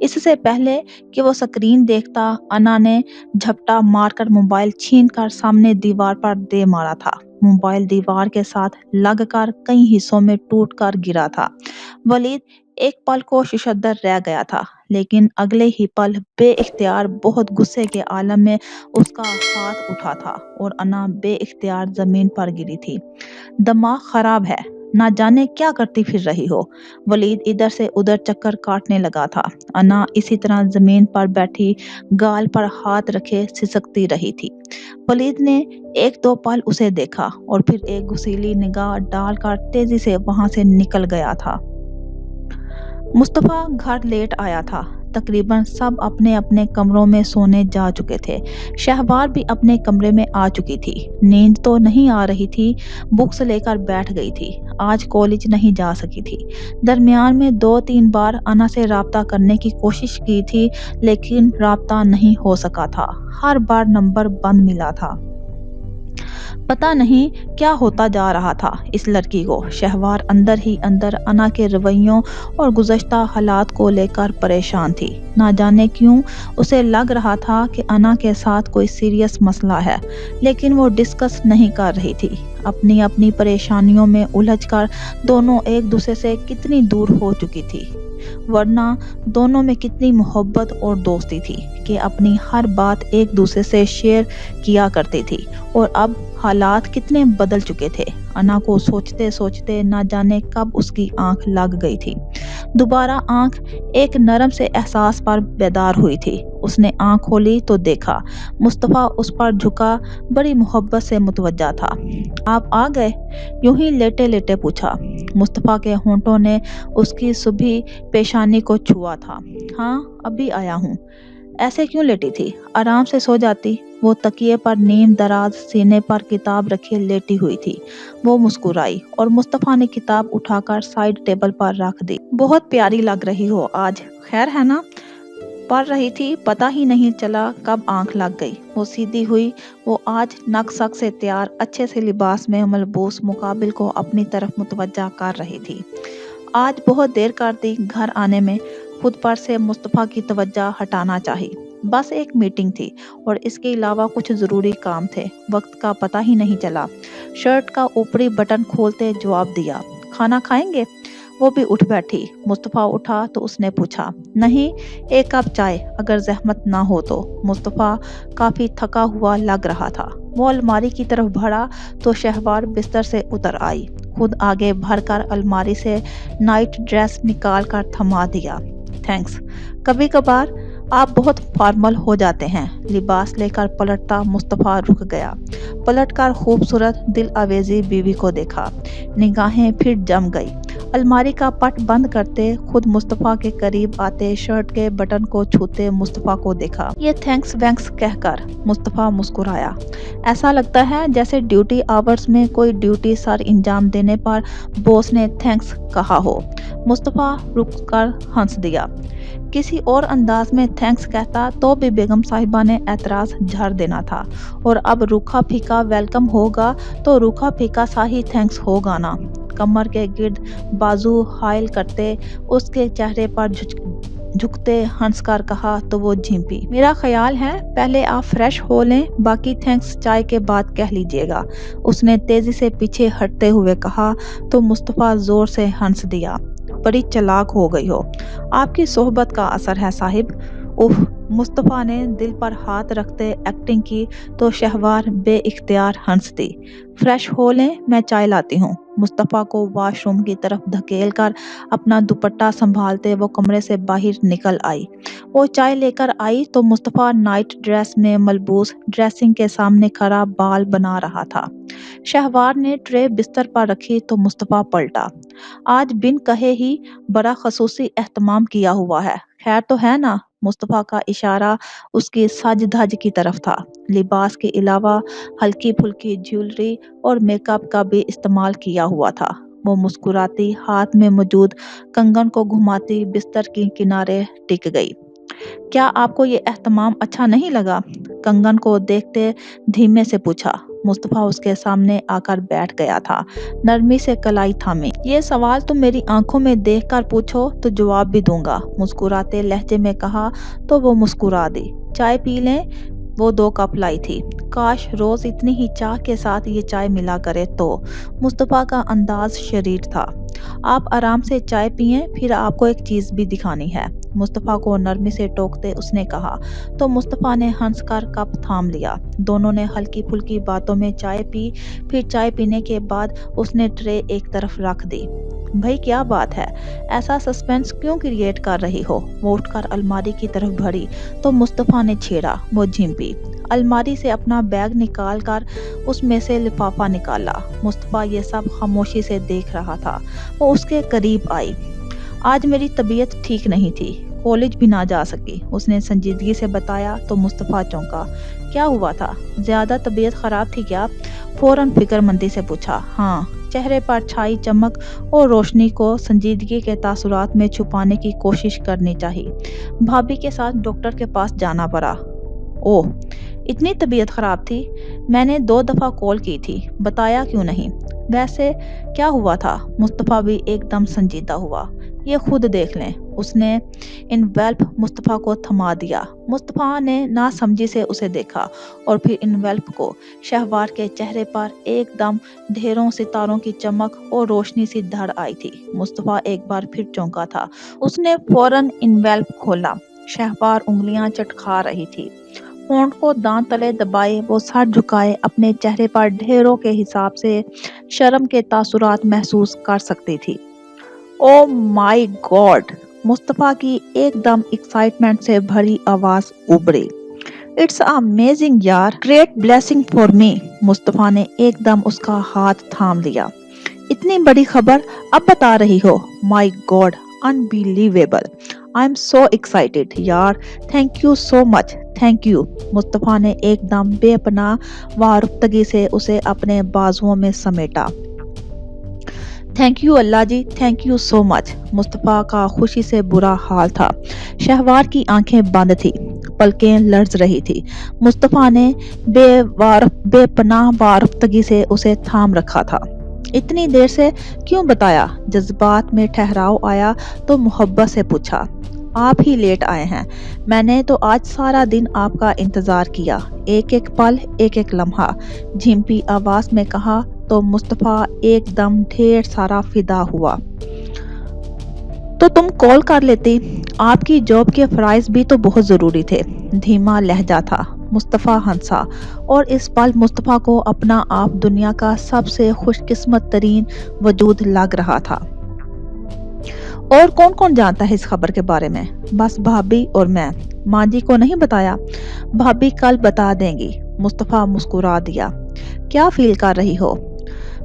A: इससे पहले कि वो स्क्रीन देखता, अना ने झपटा मारकर मोबाइल छीनकर सामने दीवार पर दे मारा था। मोबाइल दीवार के साथ लगकर कई हिस्सों में टूटकर गिरा था। वलीद एक पल को शशदर रह गया था, लेकिन अगले ही पल बेइख्तियार बहुत गुस्से के आलम में उसका हाथ उठा था और अना बेइख्तियार जमीन पर गिरी थी। दिमाग खराब है, ना जाने क्या करती फिर रही हो। वलीद इधर से उधर चक्कर काटने लगा था। अना इसी तरह जमीन पर बैठी गाल पर हाथ रखे सिसकती रही थी। वलीद ने एक दो पल उसे देखा और फिर एक घुसीली निगाह डालकर तेजी से वहां से निकल गया था। मुस्तफा घर लेट आया था। तकरीबन सब अपने अपने कमरों में सोने जा चुके थे। शहबार भी अपने कमरे में आ चुकी थी। नींद तो नहीं आ रही थी, बुक्स लेकर बैठ गई थी। आज कॉलेज नहीं जा सकी थी। दरमियान में 2-3 बार अना से राब्ता करने की कोशिश की थी, लेकिन राब्ता नहीं हो सका था। हर बार नंबर बंद मिला था। पता नहीं क्या होता जा रहा था इस लड़की को। शहवार अंदर ही अंदर अना के रवैयों और गुज़श्ता हालात को लेकर परेशान थी। ना जाने क्यों उसे लग रहा था कि अना के साथ कोई सीरियस मसला है, लेकिन वो डिस्कस नहीं कर रही थी। अपनी अपनी परेशानियों में उलझकर दोनों एक दूसरे से कितनी दूर हो चुकी थी, वरना दोनों में कितनी मोहब्बत और दोस्ती थी कि अपनी हर बात एक दूसरे से शेयर किया करती थी। और अब हालात कितने बदल चुके थे। अना को सोचते सोचते ना जाने कब उसकी आंख लग गई थी। दोबारा आंख एक नरम से एहसास पर बेदार हुई थी। उसने आंख खोली तो देखा मुस्तफ़ा उस पर झुका बड़ी मोहब्बत से मुतवज्जा था। आप आ गए? यूं ही लेटे लेटे पूछा। मुस्तफ़ा के होंठों ने उसकी सुबह पेशानी को छुआ था। हाँ, अभी आया हूँ। ऐसे क्यों लेटी थी? आराम से सो जाती। वो तकिए पर नीम दराज सीने पर किताब रखे लेटी हुई थी। वो मुस्कुराई और मुस्तफ़ा ने किताब उठाकर साइड टेबल पर रख दी। बहुत प्यारी लग रही हो आज, खैर है ना? पढ़ रही थी, पता ही नहीं चला कब आंख लग गई। वो सीधी हुई। वो आज नक सक से तैयार अच्छे से लिबास में मलबूस मुकाबिल को अपनी तरफ मुतवज्जा कर रही थी। आज बहुत देर कर दी घर आने में। खुद पर से मुस्तफ़ा की तवज्जो हटाना चाही। बस एक मीटिंग थी और इसके अलावा कुछ ज़रूरी काम थे। वक्त का पता ही नहीं चला। शर्ट का ऊपरी बटन खोलते जवाब दिया। खाना खाएंगे? वो भी उठ बैठी। मुस्तफ़ा उठा तो उसने पूछा, नहीं, एक कप चाय अगर जहमत ना हो तो। मुस्तफ़ा काफ़ी थका हुआ लग रहा था। वो अलमारी की तरफ बढ़ा तो शहवार बिस्तर से उतर आई। खुद आगे भरकर अलमारी से नाइट ड्रेस निकाल कर थमा दिया। थैंक्स। कभी कभार आप बहुत फॉर्मल हो जाते हैं। लिबास लेकर पलटता मुस्तफ़ा रुक गया। पलटकर खूबसूरत दिल आवेजी बीवी को देखा। निगाहें फिर जम गई। अलमारी का पट बंद करते खुद मुस्तफ़ा के करीब आते शर्ट के बटन को छूते मुस्तफ़ा को देखा। ये थैंक्स वैंक्स कहकर मुस्तफ़ा मुस्कुराया। ऐसा लगता है जैसे ड्यूटी आवर्स में कोई ड्यूटी सर इंजाम देने पर बॉस ने थैंक्स कहा हो। मुस्तफ़ा रुककर हंस दिया। किसी और अंदाज में थैंक्स कहता तो भी बेगम साहिबा ने एतराज़ झाड़ देना था। और अब रूखा फीका वेलकम होगा तो रूखा फीका सा ही थैंक्स होगा ना। कमर के गिर्द बाजू हाइल करते उसके चेहरे पर झुकते हंसकर कहा तो वो झिंपी। मेरा ख्याल है पहले आप फ्रेश हो लें, बाकी थैंक्स चाय के बाद कह लीजिएगा। उसने तेजी से पीछे हटते हुए कहा तो मुस्तफ़ा जोर से हंस दिया। बड़ी चालाक हो गई हो। आपकी सोहबत का असर है साहिब। उफ। मुस्तफ़ा ने दिल पर हाथ रखते एक्टिंग की तो शहवार बेइख्तियार हंस दी। फ्रेश हो लें, मैं चाय लाती हूँ। मुस्तफ़ा को वॉशरूम की तरफ धकेल कर अपना दुपट्टा संभालते वो कमरे से बाहर निकल आई। वो चाय लेकर आई तो मुस्तफ़ा नाइट ड्रेस में मलबूस ड्रेसिंग के सामने खड़ा बाल बना रहा था। शहवार ने ट्रे बिस्तर पर रखी तो मुस्तफ़ा पलटा। आज बिन कहे ही बड़ा खसूसी एहतमाम किया हुआ है, खैर तो है ना? मुस्तफ़ा का इशारा उसकी सज धज की तरफ था। लिबास के अलावा हल्की फुल्की ज्वेलरी और मेकअप का भी इस्तेमाल किया हुआ था। वो मुस्कुराती हाथ में मौजूद कंगन को घुमाती बिस्तर के किनारे टिक गई। क्या आपको ये एहतमाम अच्छा नहीं लगा? कंगन को देखते धीमे से पूछा। मुस्तफ़ा उसके सामने आकर बैठ गया था, नरमी से कलाई थामे। ये सवाल तुम मेरी आंखों में देखकर पूछो तो जवाब भी दूंगा, मुस्कुराते लहजे में कहा तो वो मुस्कुरा दी। चाय पी लें? वो 2 कप लाई थी। काश रोज इतनी ही चाह के साथ ये चाय मिला करे तो। मुस्तफ़ा का अंदाज शरीर था। آپ آرام سے چائے پئیں، پھر آپ کو ایک چیز بھی دکھانی ہے، مصطفیٰ کو نرمی سے ٹوکتے اس نے کہا۔ تو مصطفیٰ نے ہنس کر کپ تھام لیا۔ دونوں نے ہلکی پھلکی باتوں میں چائے پی، پھر چائے پینے کے بعد اس نے ٹرے ایک طرف رکھ دی۔ بھئی کیا بات ہے؟ ایسا سسپینس کیوں کریٹ کر رہی ہو؟ وہ اٹھ کر الماری کی طرف بڑھی تو مصطفیٰ نے چھیڑا، وہ جھمپی۔ الماری سے اپنا بیگ نکال کر اس میں سے لفافہ نکالا۔ مصطفیٰ یہ سب خاموشی سے دیکھ رہا تھا۔ وہ اس کے قریب آئی۔ آج میری طبیعت ٹھیک نہیں تھی، کالج بھی نہ جا سکی، اس نے سنجیدگی سے بتایا تو مصطفیٰ چونکا۔ کیا ہوا تھا؟ زیادہ طبیعت خراب تھی کیا؟ فوراً فکر مندی سے پوچھا۔ ہاں، چہرے پر چھائی چمک اور روشنی کو سنجیدگی کے تاثرات میں چھپانے کی کوشش کرنی چاہی۔ بھابھی کے ساتھ ڈاکٹر کے پاس جانا پڑا۔ اوہ، اتنی طبیعت خراب تھی؟ میں نے 2 دفعہ کال کی تھی، بتایا کیوں نہیں؟ ویسے کیا ہوا تھا؟ مصطفیٰ بھی ایک دم سنجیدہ ہوا۔ یہ خود دیکھ لیں۔ اس نے انویلپ مصطفیٰ کو تھما دیا۔ مصطفیٰ نے ناسمجھی سے اسے دیکھا اور پھر انویلپ کو۔ شہوار کے چہرے پر ایک دم ڈھیروں ستاروں کی چمک اور روشنی سی دھڑ آئی تھی۔ مصطفیٰ ایک بار پھر چونکا تھا۔ اس نے فوراً انویلپ کھولا۔ شہوار انگلیاں چٹکا رہی تھی۔ ہونٹ کو دانت تلے دبائے وہ سر جھکائے اپنے چہرے پر ڈھیروں کے حساب سے شرم کے تاثرات محسوس کر سکتی تھی۔ او مائی گاڈ! مصطفیٰ کی ایک دم ایکسائٹمنٹ سے بھری آواز ابھری۔ اٹس امیزنگ یار! Great blessing for me! Mustafa نے ایک دم اس کا ہاتھ تھام لیا۔ اتنی بڑی خبر اب بتا رہی ہو؟ My God! Unbelievable! I am so excited یار! Thank you so much! Thank you! Mustafa نے ایک دم بے پناہ وارفتگی سے اسے اپنے بازوؤں میں سمیٹا۔ Thank you Allah ji! Thank you so much! Mustafa کا خوشی سے برا حال تھا۔ شہوار کی آنکھیں بند تھی، پلکیں لرز رہی تھی۔ مصطفیٰ نے بے پناہ وارفتگی سے اسے تھام رکھا تھا۔ اتنی دیر سے کیوں بتایا؟ جذبات میں ٹھہراؤ آیا تو محبت سے پوچھا۔ آپ ہی لیٹ آئے ہیں، میں نے تو آج سارا دن آپ کا انتظار کیا، ایک ایک پل، ایک ایک لمحہ، جھمپی آواز میں کہا تو مصطفیٰ ایک دم ڈھیر سارا فدا ہوا۔ تو تم کال کر لیتی، آپ کی جاب کے فرائض بھی تو بہت ضروری تھے۔ دھیما لہجہ تھا۔ مصطفیٰ ہنسا اور اس پل مصطفیٰ کو اپنا آپ دنیا کا سب سے خوش قسمت ترین وجود لگ رہا تھا۔ اور کون کون جانتا ہے اس خبر کے بارے میں؟ بس بھابھی اور میں۔ ماں جی کو نہیں بتایا؟ بھابھی کل بتا دیں گی۔ مصطفیٰ مسکرا دیا۔ کیا فیل کر رہی ہو؟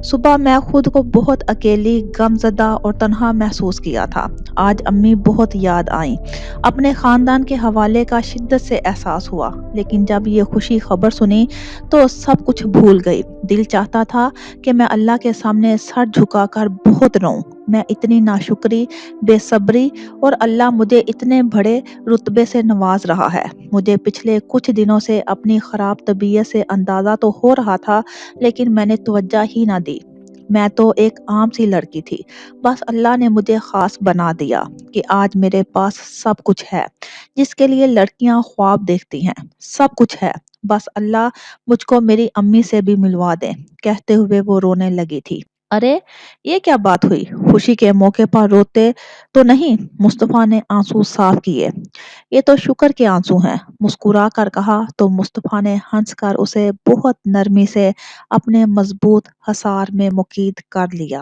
A: صبح میں خود کو بہت اکیلی، غم زدہ اور تنہا محسوس کیا تھا۔ آج امی بہت یاد آئیں۔ اپنے خاندان کے حوالے کا شدت سے احساس ہوا، لیکن جب یہ خوشی خبر سنی تو سب کچھ بھول گئی۔ دل چاہتا تھا کہ میں اللہ کے سامنے سر جھکا کر بہت روؤں۔ میں اتنی ناشکری، بے صبری، اور اللہ مجھے اتنے بڑے رتبے سے نواز رہا ہے۔ مجھے پچھلے کچھ دنوں سے اپنی خراب طبیعت سے اندازہ تو ہو رہا تھا، لیکن میں نے توجہ ہی نہ دی۔ میں تو ایک عام سی لڑکی تھی، بس اللہ نے مجھے خاص بنا دیا کہ آج میرے پاس سب کچھ ہے جس کے لیے لڑکیاں خواب دیکھتی ہیں۔ سب کچھ ہے، بس اللہ مجھ کو میری امی سے بھی ملوا دے۔ کہتے ہوئے وہ رونے لگی تھی۔ ارے یہ کیا بات ہوئی؟ خوشی کے موقع پر روتے تو نہیں؟ مصطفیٰ نے آنسو صاف کیے۔ یہ تو شکر کے آنسو ہیں، مسکرا کر کہا تو مصطفیٰ نے ہنس کر اسے بہت نرمی سے اپنے مضبوط حصار میں مقید کر لیا۔